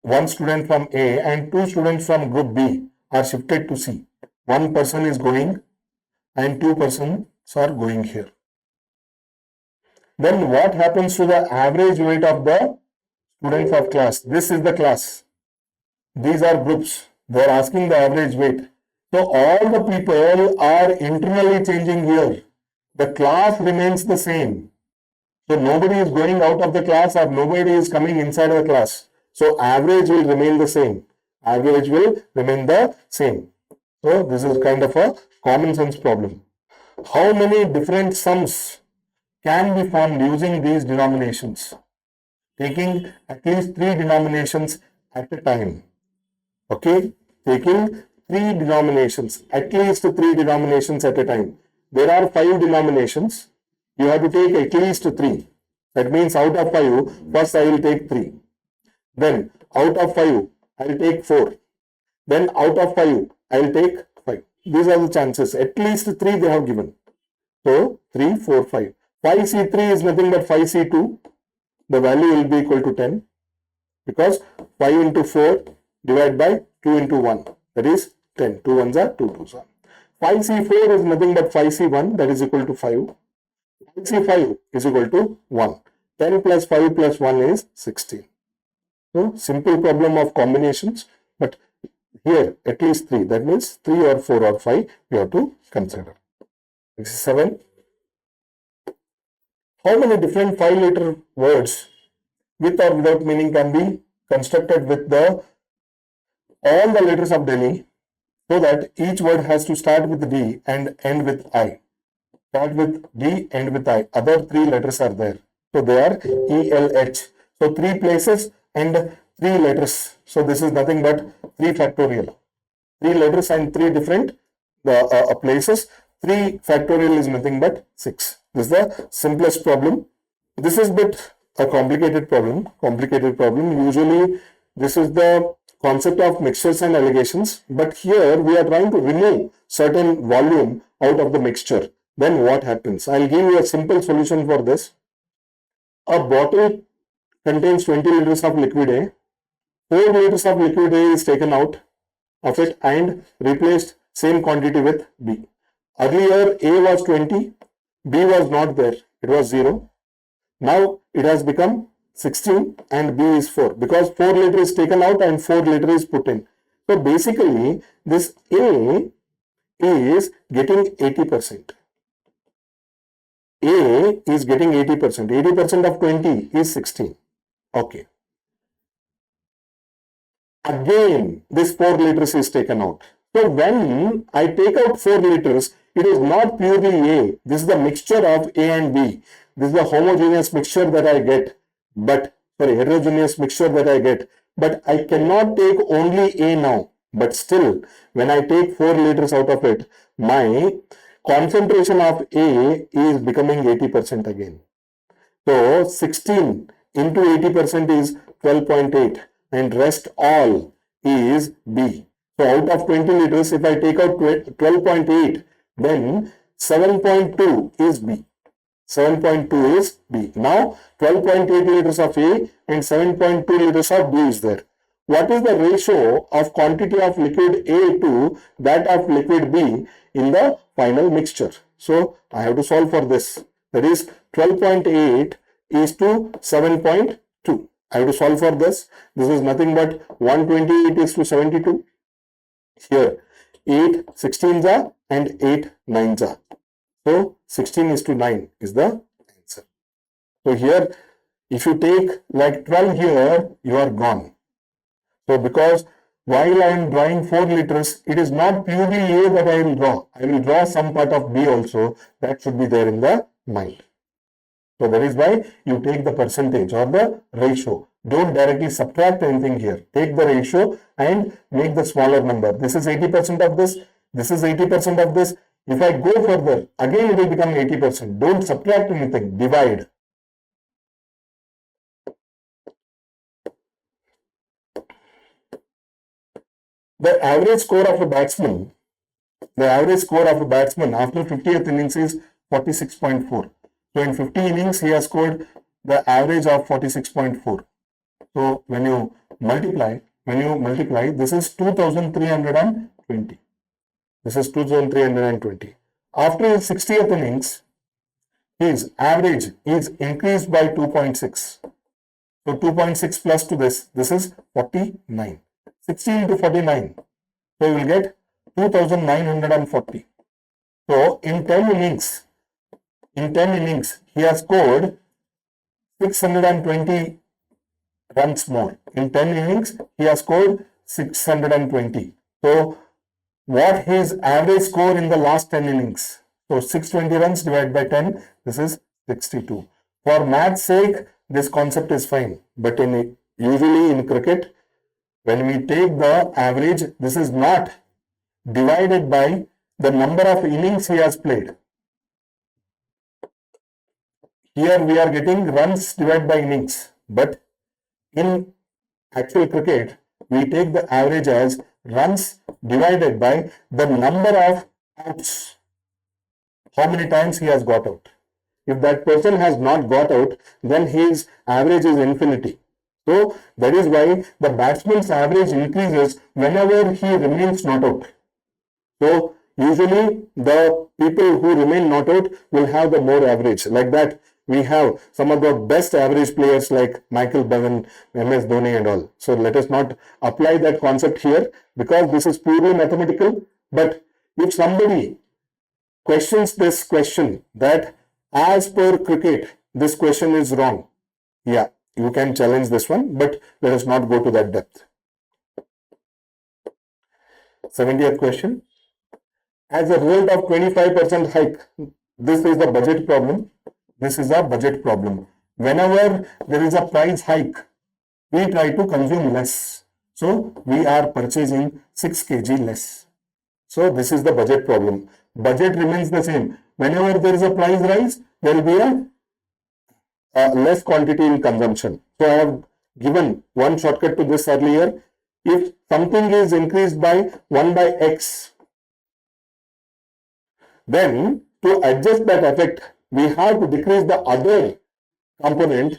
and 2 students from group B are shifted to C, one person is going and 2 persons are going here. Then what happens to the average weight of the students of class? This is the class. These are groups. They are asking the average weight. So all the people are internally changing here. The class remains the same. So nobody is going out of the class or nobody is coming inside the class. So average will remain the same. Average will remain the same. So this is kind of a common sense problem. How many different sums can be formed using these denominations? Taking at least 3 denominations at a time. Okay, taking 3 denominations, at least 3 denominations at a time. There are 5 denominations. You have to take at least 3. That means out of 5, first I will take 3. Then out of 5, I will take 4. Then out of 5, I will take 5. These are the chances. At least 3 they have given. So 3, 4, 5. 5C3 is nothing but 5C2. The value will be equal to 10. Because 5 into 4 divided by 2 into 1. That is 10. 2 ones are 2 2s are. 5C4 is nothing but 5C1, that is equal to 5. 5C5 is equal to 1. 10 plus 5 plus 1 is 16. So simple problem of combinations, but here at least 3. That means 3 or 4 or 5 you have to consider. Exercise 7. How many different 5-letter words with or without meaning can be constructed with all the letters of Delhi, so that each word has to start with D and end with I. Start with D, end with I. Other 3 letters are there. So they are ELH. So 3 places and 3 letters. So this is nothing but 3 factorial. 3 letters and 3 different places. 3 factorial is nothing but 6. This is the simplest problem. This is bit a complicated problem. Usually this is the concept of mixtures and allegations, but here we are trying to remove certain volume out of the mixture. Then what happens? I'll give you a simple solution for this. A bottle contains 20 liters of liquid A. 4 liters of liquid A is taken out of it and replaced same quantity with B. Earlier A was 20, B was not there, it was 0. Now it has become 16 and B is 4 because 4 liter is taken out and 4 liter is put in. So basically this A is getting 80%. A is getting 80%. 80% of 20 is 16. Okay. Again, this 4 liters is taken out. So when I take out 4 liters, it is not purely A. This is the mixture of A and B. This is the homogeneous mixture that I get. Heterogeneous mixture that I get. But I cannot take only A now. But still, when I take 4 liters out of it, my concentration of A is becoming 80% again. So 16 into 80% is 12.8 and rest all is B. So out of 20 liters, if I take out 12.8, then 7.2 is B. 7.2 is B. Now 12.8 liters of A and 7.2 liters of B is there. What is the ratio of quantity of liquid A to that of liquid B in the final mixture? So I have to solve for this. That is 12.8 is to 7.2. I have to solve for this. This is nothing but 128 is to 72. Here 8 16s are and 8 9s are. So 16 is to 9 is the answer. So here if you take like 12 here, you are gone. So because while I am drawing 4 letters, it is not purely A that I will draw. I will draw some part of B also. That should be there in the mind. So that is why you take the percentage or the ratio. Don't directly subtract anything here. Take the ratio and make the smaller number. This is 80% of this. This is 80% of this. If I go further, again it will become 80%. Don't subtract anything. Divide. The average score of a batsman, after 50th innings is 46.4. So in 50 innings, he has scored the average of 46.4. So when you multiply, this is 2320. This is 2320. After his 60th innings, his average is increased by 2.6. So 2.6 plus to this is 49. 60 into 49. So you will get 2940. So in 10 innings, he has scored 620 runs more. In 10 innings, he has scored 620. So what his average score in the last 10 innings? So 620 runs divided by 10, this is 62. For math's sake, this concept is fine. But usually in cricket, when we take the average, this is not divided by the number of innings he has played. Here we are getting runs divided by innings. But in actual cricket, we take the average as runs divided by the number of outs. How many times he has got out. If that person has not got out, then his average is infinity. So that is why the batsman's average increases whenever he remains not out. So usually the people who remain not out will have the more average. Like that, we have some of the best average players like Michael Bevan, MS Dhoni and all. So let us not apply that concept here because this is purely mathematical. But if somebody questions this question that as per cricket, this question is wrong. Yeah, you can challenge this one, but let us not go to that depth. 70th question. As a result of 25% hike, this is the budget problem. This is a budget problem. Whenever there is a price hike, we try to consume less. So we are purchasing 6 kg less. So this is the budget problem. Budget remains the same. Whenever there is a price rise, there will be a less quantity in consumption. So I have given one shortcut to this earlier. If something is increased by 1 by x, then to adjust that effect, we have to decrease the other component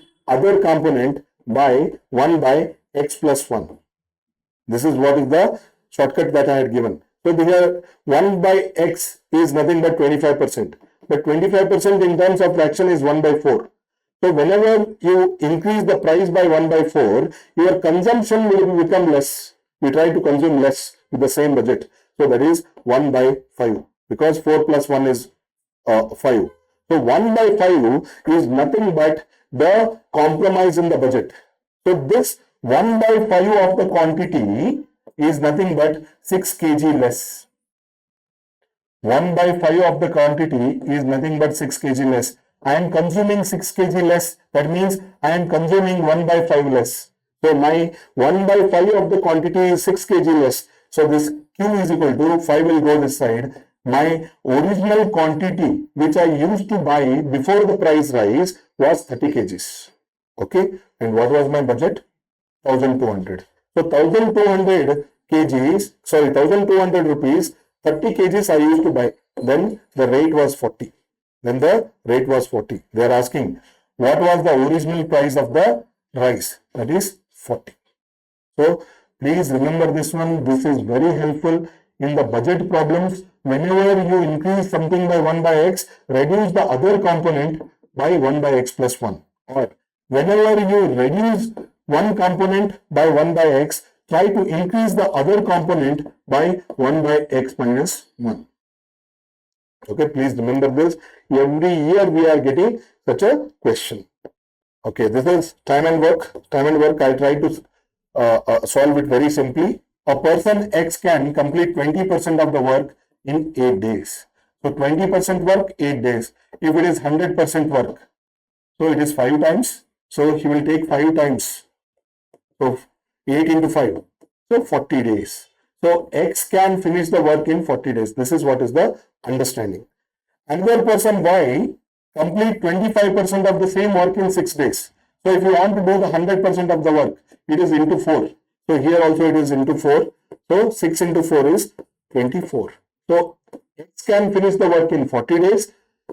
by 1 by x plus 1. This is what is the shortcut that I had given. So here 1 by x is nothing but 25%. But 25% in terms of fraction is 1 by 4. So whenever you increase the price by 1 by 4, your consumption will become less. We try to consume less with the same budget. So that is 1 by 5 because 4 plus 1 is 5. So 1 by 5 is nothing but the compromise in the budget. So this 1 by 5 of the quantity is nothing but 6 kg less. 1 by 5 of the quantity is nothing but 6 kg less. I am consuming 6 kg less. That means I am consuming 1 by 5 less. So my 1 by 5 of the quantity is 6 kg less. So this Q is equal to 5 will go this side. My original quantity which I used to buy before the price rise was 30 kgs. Okay. And what was my budget? 1200. So 1200 kgs, 1200 rupees, 30 kgs I used to buy. Then the rate was 40. They are asking what was the original price of the rice? That is 40. So please remember this one. This is very helpful. in the budget problems, whenever you increase something by 1 by x, reduce the other component by 1 by x plus 1. Or whenever you reduce one component by 1 by x, try to increase the other component by 1 by x minus 1. Okay, please remember this. Every year we are getting such a question. Okay, this is time and work. Time and work, I try to solve it very simply. A person X can complete 20% of the work in 8 days. So 20% work, 8 days. If it is 100% work, so it is 5 times. So he will take 5 times. So 8 into 5. So 40 days. So X can finish the work in 40 days. This is what is the understanding. Another person Y complete 25% of the same work in 6 days. So if you want to do the 100% of the work, it is into 4. So here also it is into 4. So 6 into 4 is 24. So X can finish the work in 40 days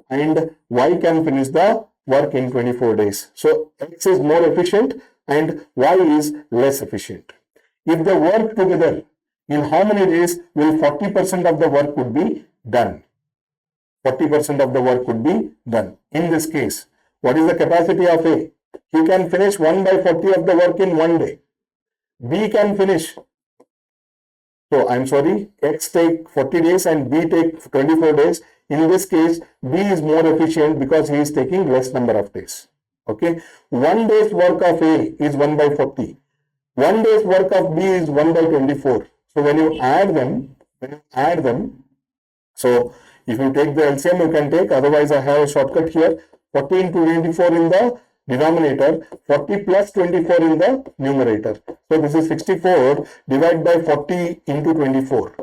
and Y can finish the work in 24 days. So X is more efficient and Y is less efficient. If they work together, in how many days will 40% of the work would be done? 40% of the work could be done. In this case, what is the capacity of A? He can finish 1 by 40 of the work in 1 day. B can finish. So, I'm sorry, X take 40 days and B take 24 days. In this case, B is more efficient because he is taking less number of days. Okay. 1 day's work of A is 1 by 40. 1 day's work of B is 1 by 24. So, when you add them, so if you take the LCM, you can take, otherwise I have a shortcut here, 40 into 24 in the denominator, 40 plus 24 in the numerator. So this is 64 divided by 40 into 24.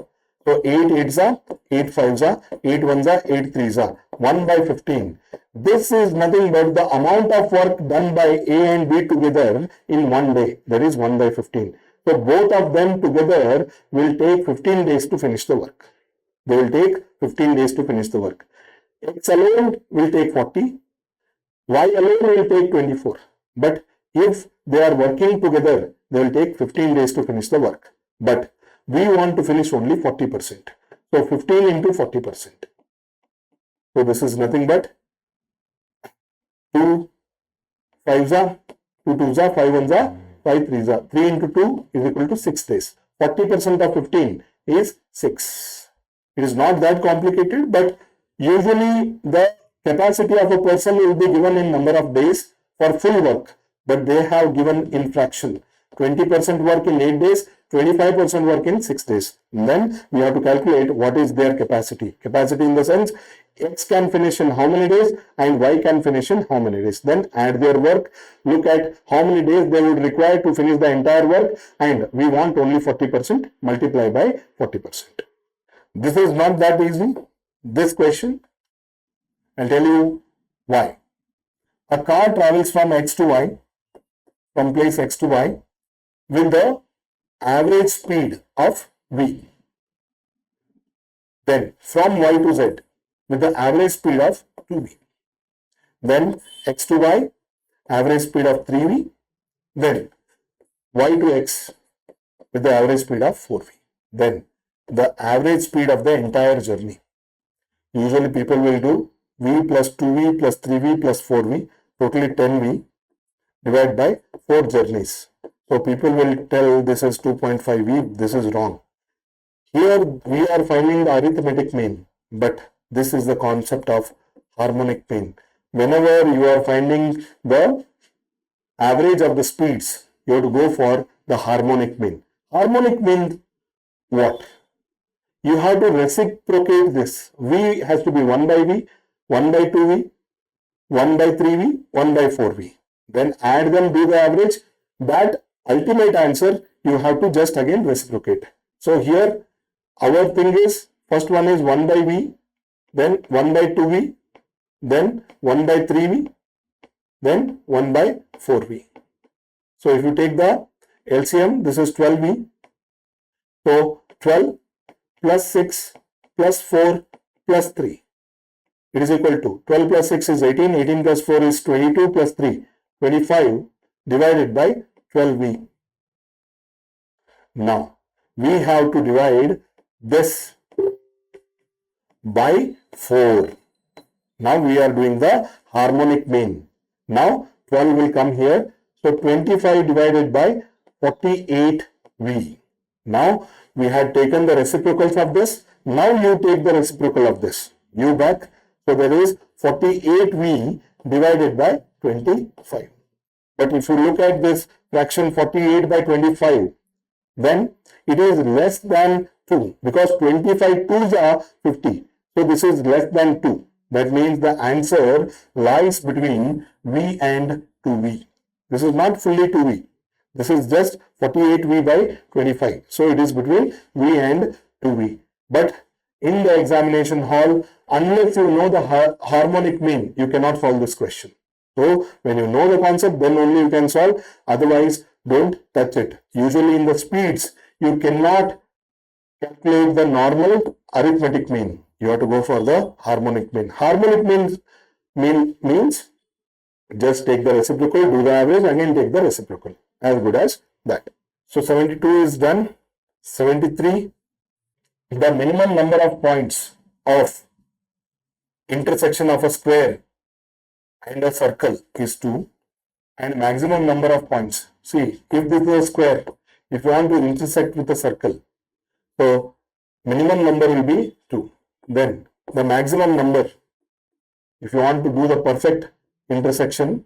So 8 8s are, 8 5s are, 8 1s are, 8 3s are, 1 by 15. This is nothing but the amount of work done by A and B together in 1 day, that is 1 by 15. So both of them together will take 15 days to finish the work. They will take 15 days to finish the work. X alone will take 40. Y alone will take 24. But if they are working together, they will take 15 days to finish the work. But we want to finish only 40%. So 15 into 40%. So this is nothing but 2 5s are, 2 2s are, 5 1s are, 5 3s are. 3 into 2 is equal to 6 days. 40% of 15 is 6. It is not that complicated, but usually the capacity of a person will be given in number of days for full work, but they have given in fraction. 20% work in 8 days, 25% work in 6 days. And then we have to calculate what is their capacity. Capacity in the sense, X can finish in how many days and Y can finish in how many days. Then add their work, look at how many days they would require to finish the entire work, and we want only 40%, multiply by 40%. This is not that easy, this question. I'll tell you why. A car travels from X to Y, from place X to Y, with the average speed of V. Then from Y to Z, with the average speed of 2V. Then X to Y, average speed of 3V. Then Y to X, with the average speed of 4V. Then the average speed of the entire journey. Usually people will do V plus 2V plus 3V plus 4V, totally 10V, divided by 4 journeys. So people will tell this is 2.5V, this is wrong. Here we are finding the arithmetic mean, but this is the concept of harmonic mean. Whenever you are finding the average of the speeds, you have to go for the harmonic mean. Harmonic mean what? You have to reciprocate this. V has to be 1 by V, 1 by 2V, 1 by 3V, 1 by 4V. Then add them, do the average. That ultimate answer you have to just again reciprocate. So here our thing is, first one is 1 by V, then 1 by 2V, then 1 by 3V, then 1 by 4V. So if you take the LCM, this is 12V. So 12 plus 6 plus 4 plus 3. It is equal to 12 plus 6 is 18, 18 plus 4 is 22 plus 3, 25 divided by 12V. Now, we have to divide this by 4. Now we are doing the harmonic mean. Now 12 will come here. So 25 divided by 48V. Now we had taken the reciprocals of this. Now you take the reciprocal of this. U back. So there is 48V divided by 25. But if you look at this fraction 48 by 25, then it is less than 2 because 25 twos are 50. So this is less than 2. That means the answer lies between V and 2V. This is not fully 2V. This is just 48V by 25. So it is between V and 2V. But in the examination hall, unless you know the harmonic mean, you cannot solve this question. So when you know the concept, then only you can solve. Otherwise, don't touch it. Usually in the speeds, you cannot calculate the normal arithmetic mean. You have to go for the harmonic mean. Harmonic means just take the reciprocal, do the average, again take the reciprocal. As good as that. So 72 is done. 73. The minimum number of points of intersection of a square and a circle is 2, and maximum number of points. See, if this is a square, if you want to intersect with a circle, so minimum number will be 2. Then the maximum number, if you want to do the perfect intersection,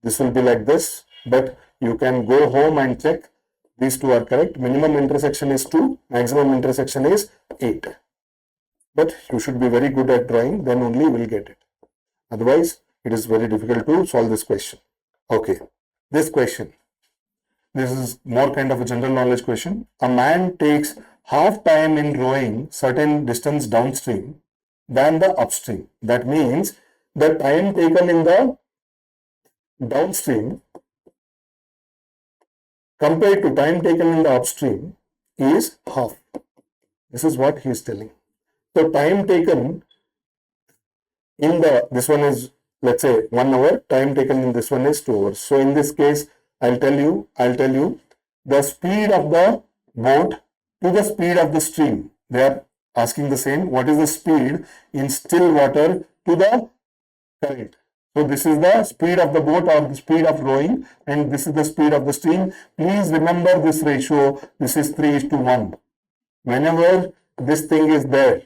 this will be like this, but you can go home and check. These two are correct. Minimum intersection is 2, maximum intersection is 8. But you should be very good at drawing, then only you will get it. Otherwise, it is very difficult to solve this question. Okay, this question. This is more kind of a general knowledge question. A man takes half time in rowing certain distance downstream than the upstream. That means the time taken in the downstream compared to time taken in the upstream is half. This is what he is telling. So time taken in this one is, let's say, 1 hour. Time taken in this one is 2 hours. So in this case, I'll tell you the speed of the boat to the speed of the stream. They are asking the same. What is the speed in still water to the current? So this is the speed of the boat or the speed of rowing, and this is the speed of the stream. Please remember this ratio. This is 3:1. Whenever this thing is there,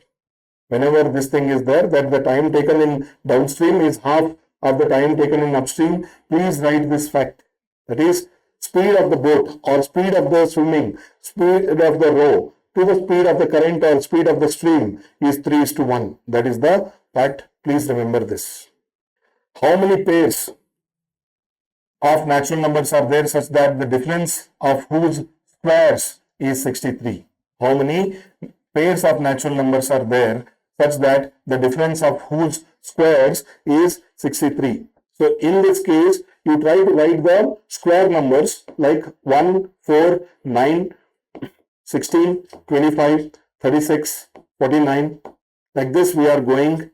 that the time taken in downstream is half of the time taken in upstream, please write this fact. That is, speed of the boat or speed of the swimming, speed of the row to the speed of the current or speed of the stream is 3:1. That is the fact. Please remember this. How many pairs of natural numbers are there such that the difference of whose squares is 63? How many pairs of natural numbers are there such that the difference of whose squares is 63? So in this case, you try to write the square numbers like 1, 4, 9, 16, 25, 36, 49. Like this, we are going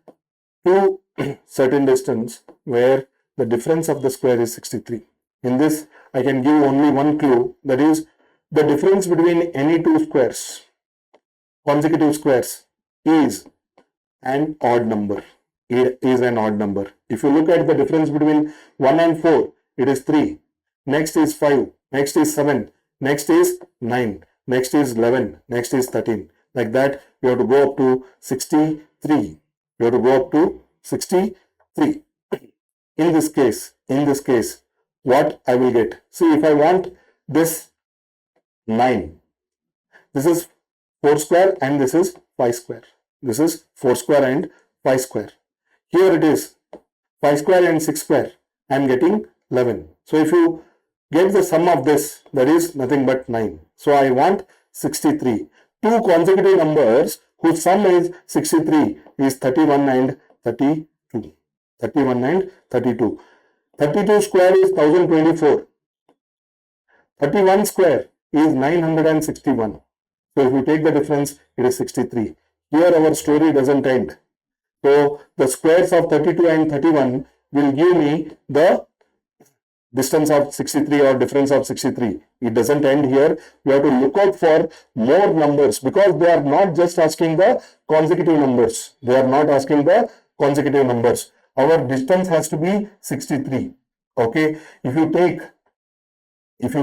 to certain distance where the difference of the square is 63. In this, I can give only one clue, that is the difference between any two squares, consecutive squares, is an odd number. It is an odd number. If you look at the difference between 1 and 4, it is 3. Next is 5. Next is 7. Next is 9. Next is 11. Next is 13. Like that, you have to go up to 63. You have to go up to 63. In this case, what I will get? See, if I want this 9, this is 4 square and this is 5 square. This is 4 square and 5 square. Here it is 5 square and 6 square. I am getting 11. So if you get the sum of this, that is nothing but 9. So I want 63. Two consecutive numbers whose sum is 63 is 31 and 32. 31 and 32. 32 square is 1024. 31 square is 961. So if you take the difference, it is 63. Here our story doesn't end. So the squares of 32 and 31 will give me the distance of 63 or difference of 63. It doesn't end here. We have to look out for more numbers because they are not just asking the consecutive numbers. They are not asking the consecutive numbers. Our distance has to be 63. Okay. If you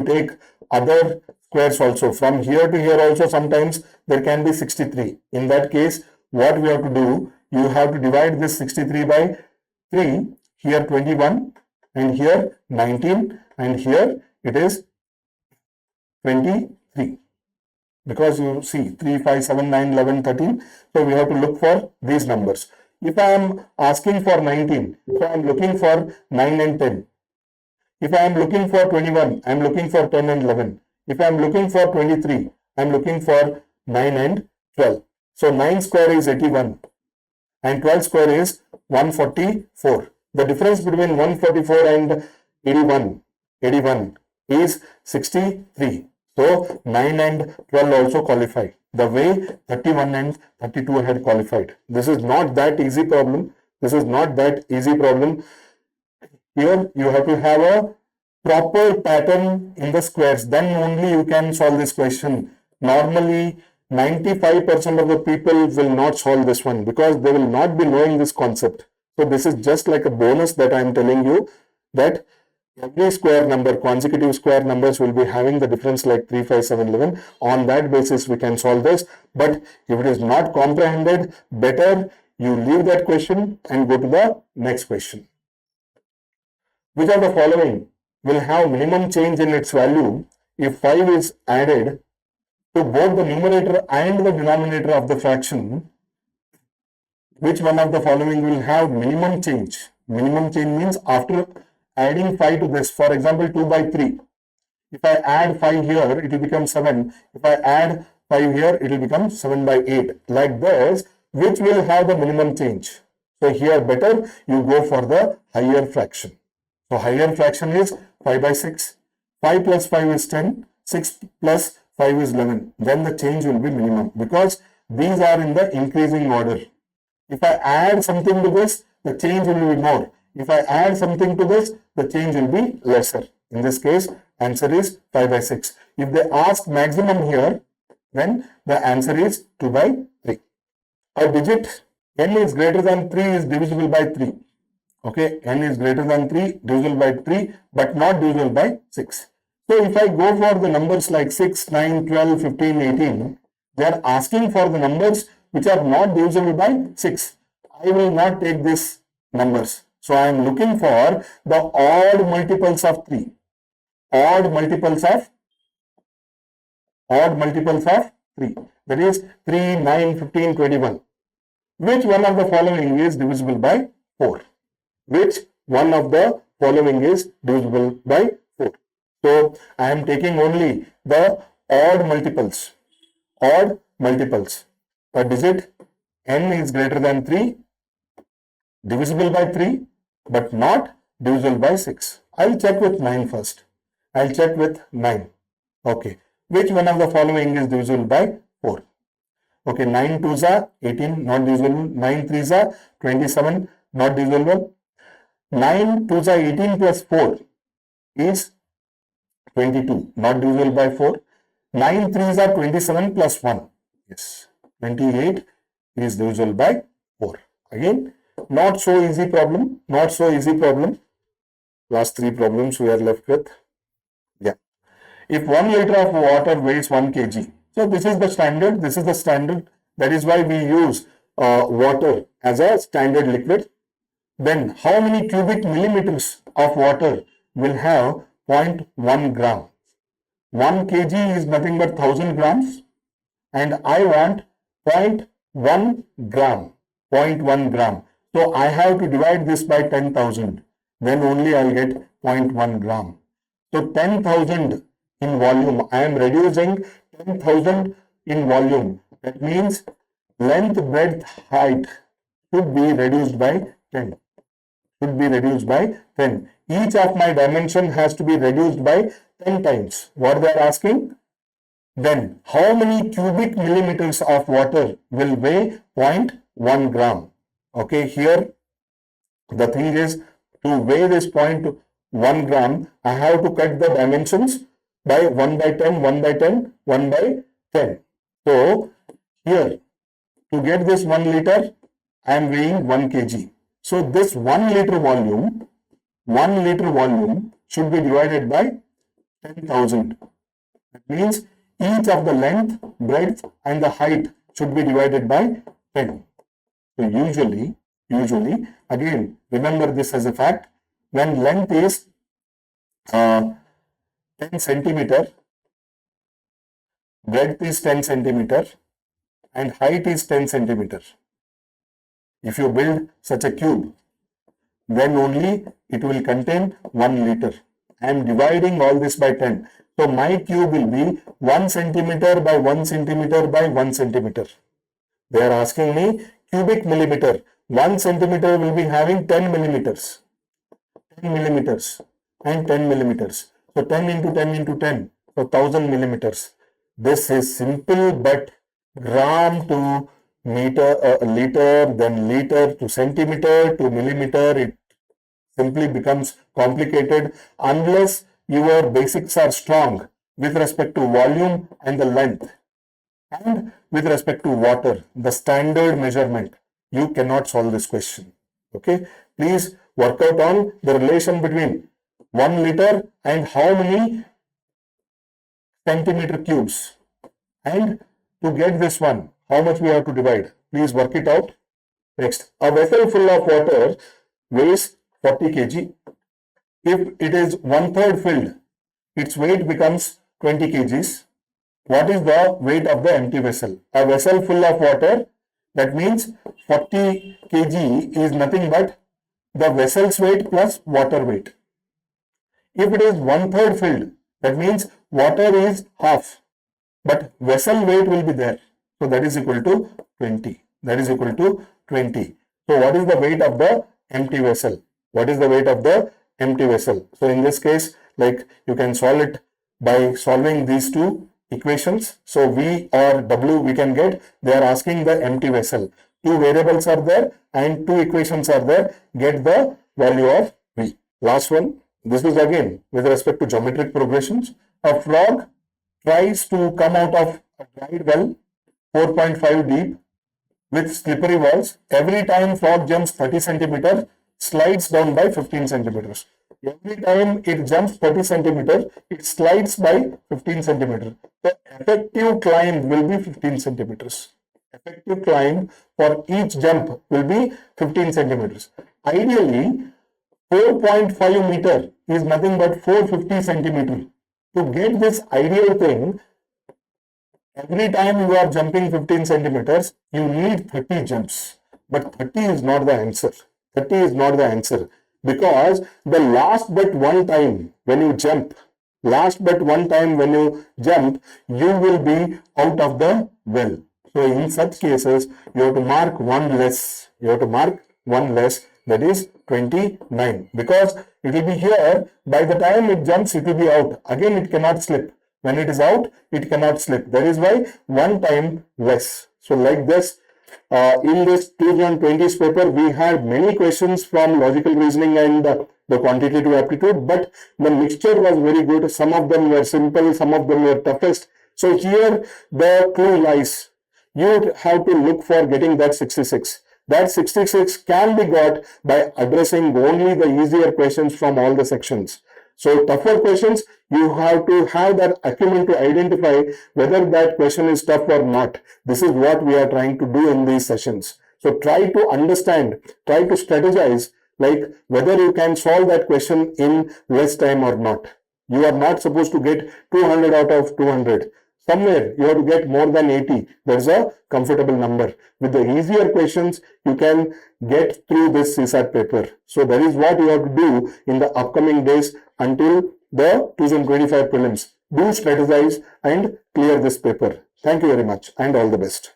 take other squares also, from here to here also sometimes there can be 63. In that case, what we have to do, you have to divide this 63 by 3, here 21 and here 19 and here it is 23. Because you see 3, 5, 7, 9, 11, 13. So we have to look for these numbers. If I am asking for 19, so I am looking for 9 and 10. If I am looking for 21, I am looking for 10 and 11. If I am looking for 23, I am looking for 9 and 12. So 9 square is 81 and 12 square is 144. The difference between 144 and 81 is 63. So 9 and 12 also qualify. The way 31 and 32 had qualified. This is not that easy problem. Here you have to have a proper pattern in the squares. Then only you can solve this question. Normally 95% of the people will not solve this one because they will not be knowing this concept. So this is just like a bonus that I am telling you, that every square number, consecutive square numbers will be having the difference like 3, 5, 7, 11. On that basis we can solve this. But if it is not comprehended, better you leave that question and go to the next question. Which of the following will have minimum change in its value if 5 is added to both the numerator and the denominator of the fraction? Which one of the following will have minimum change? Minimum change means after adding 5 to this, for example 2 by 3. If I add 5 here, it will become 7. If I add 5 here, it will become 7 by 8. Like this, which will have the minimum change? So here better you go for the higher fraction. So higher fraction is 5 by 6. 5 plus 5 is 10. 6 plus 5 is 11. Then the change will be minimum because these are in the increasing order. If I add something to this, the change will be more. If I add something to this, the change will be lesser. In this case, answer is 5 by 6. If they ask maximum here, then the answer is 2 by 3. A digit n is greater than 3 is divisible by 3. Okay, n is greater than 3, divisible by 3, but not divisible by 6. So if I go for the numbers like 6, 9, 12, 15, 18, they are asking for the numbers which are not divisible by 6. I will not take these numbers. So I am looking for the odd multiples of 3. Odd multiples of 3. That is 3, 9, 15, 21. Which one of the following is divisible by 4? Which one of the following is divisible by 4? So I am taking only the odd multiples. Odd multiples. A digit n is greater than 3, divisible by 3, but not divisible by 6. I will check with 9 first. I will check with 9. Okay. Which one of the following is divisible by 4? Okay. 9 2s are 18, not divisible. 9 3s are 27, not divisible. 9 2s are 18 plus 4 is 22, not divisible by 4. 9 3s are 27 plus 1. Yes. 28 is divisible by 4. Again, not so easy problem. Last 3 problems we are left with. Yeah. If 1 liter of water weighs 1 kg. So this is the standard. That is why we use water as a standard liquid. Then how many cubic millimeters of water will have 0.1 gram? 1 kg is nothing but 1000 grams. And I want 0.1 gram. 0.1 gram. So I have to divide this by 10,000. Then only I will get 0.1 gram. So 10,000 in volume. I am reducing 10,000 in volume. That means length, breadth, height should be reduced by 10. Each of my dimension has to be reduced by 10 times. What they are asking? Then how many cubic millimeters of water will weigh 0.1 gram? Okay, here the thing is to weigh this 0.1 1 gram, I have to cut the dimensions by 1 by 10, 1 by 10, 1 by 10. So here, to get this 1 liter, I am weighing 1 kg. So this 1 liter volume should be divided by 10,000. That means each of the length, breadth and the height should be divided by 10. So usually, again, remember this as a fact, when length is 10 centimeter, breadth is 10 centimeter and height is 10 centimeter. If you build such a cube, then only it will contain 1 liter. I am dividing all this by 10. So my cube will be 1 centimeter by 1 centimeter by 1 centimeter. They are asking me cubic millimeter. 1 centimeter will be having 10 millimeters. 10 millimeters and 10 millimeters. So 10 into 10 into 10. So 1000 millimeters. This is simple, but gram to meter, liter, then liter to centimeter to millimeter, it simply becomes complicated unless your basics are strong with respect to volume and the length and with respect to water, the standard measurement. You cannot solve this question. Okay, please work out on the relation between 1 liter and how many centimeter cubes, and to get this one, how much we have to divide. Please work it out. Next, a vessel full of water weighs 40 kg. If it is 1/3 filled, its weight becomes 20 kgs. What is the weight of the empty vessel? A vessel full of water, that means 40 kg is nothing but the vessel's weight plus water weight. If it is 1/3 filled, that means water is half, but vessel weight will be there. So that is equal to 20. That is equal to 20. So what is the weight of the empty vessel? What is the weight of the empty vessel? So in this case, like, you can solve it by solving these two equations. So V or W we can get. They are asking the empty vessel. Two variables are there and two equations are there. Get the value of V. Last one. This is again with respect to geometric progressions. A frog tries to come out of a dried well 4.5 deep with slippery walls. Every time frog jumps 30 centimeters, slides down by 15 centimeters. Every time it jumps 30 centimeters, it slides by 15 centimeters. The effective climb will be 15 centimeters. Effective climb for each jump will be 15 centimeters. Ideally, 4.5 meter is nothing but 450 centimeters. To get this ideal thing, every time you are jumping 15 centimeters, you need 30 jumps. But 30 is not the answer. 30 is not the answer. Because the last but one time when you jump, you will be out of the well. So in such cases, you have to mark one less. That is 29. Because it will be here, by the time it jumps, it will be out. Again, it cannot slip. When it is out, it cannot slip. That is why one time less. So like this, in this 2020's paper, we had many questions from logical reasoning and the quantitative aptitude, but the mixture was very good. Some of them were simple, some of them were toughest. So here the clue lies. You have to look for getting that 66. That 66 can be got by addressing only the easier questions from all the sections. So tougher questions, you have to have that acumen to identify whether that question is tough or not. This is what we are trying to do in these sessions. So try to understand, try to strategize, like whether you can solve that question in less time or not. You are not supposed to get 200 out of 200. Somewhere you have to get more than 80. That's a comfortable number. With the easier questions, you can get through this CSAT paper. So that is what you have to do in the upcoming days until the 2025 prelims. Do strategize and clear this paper. Thank you very much and all the best.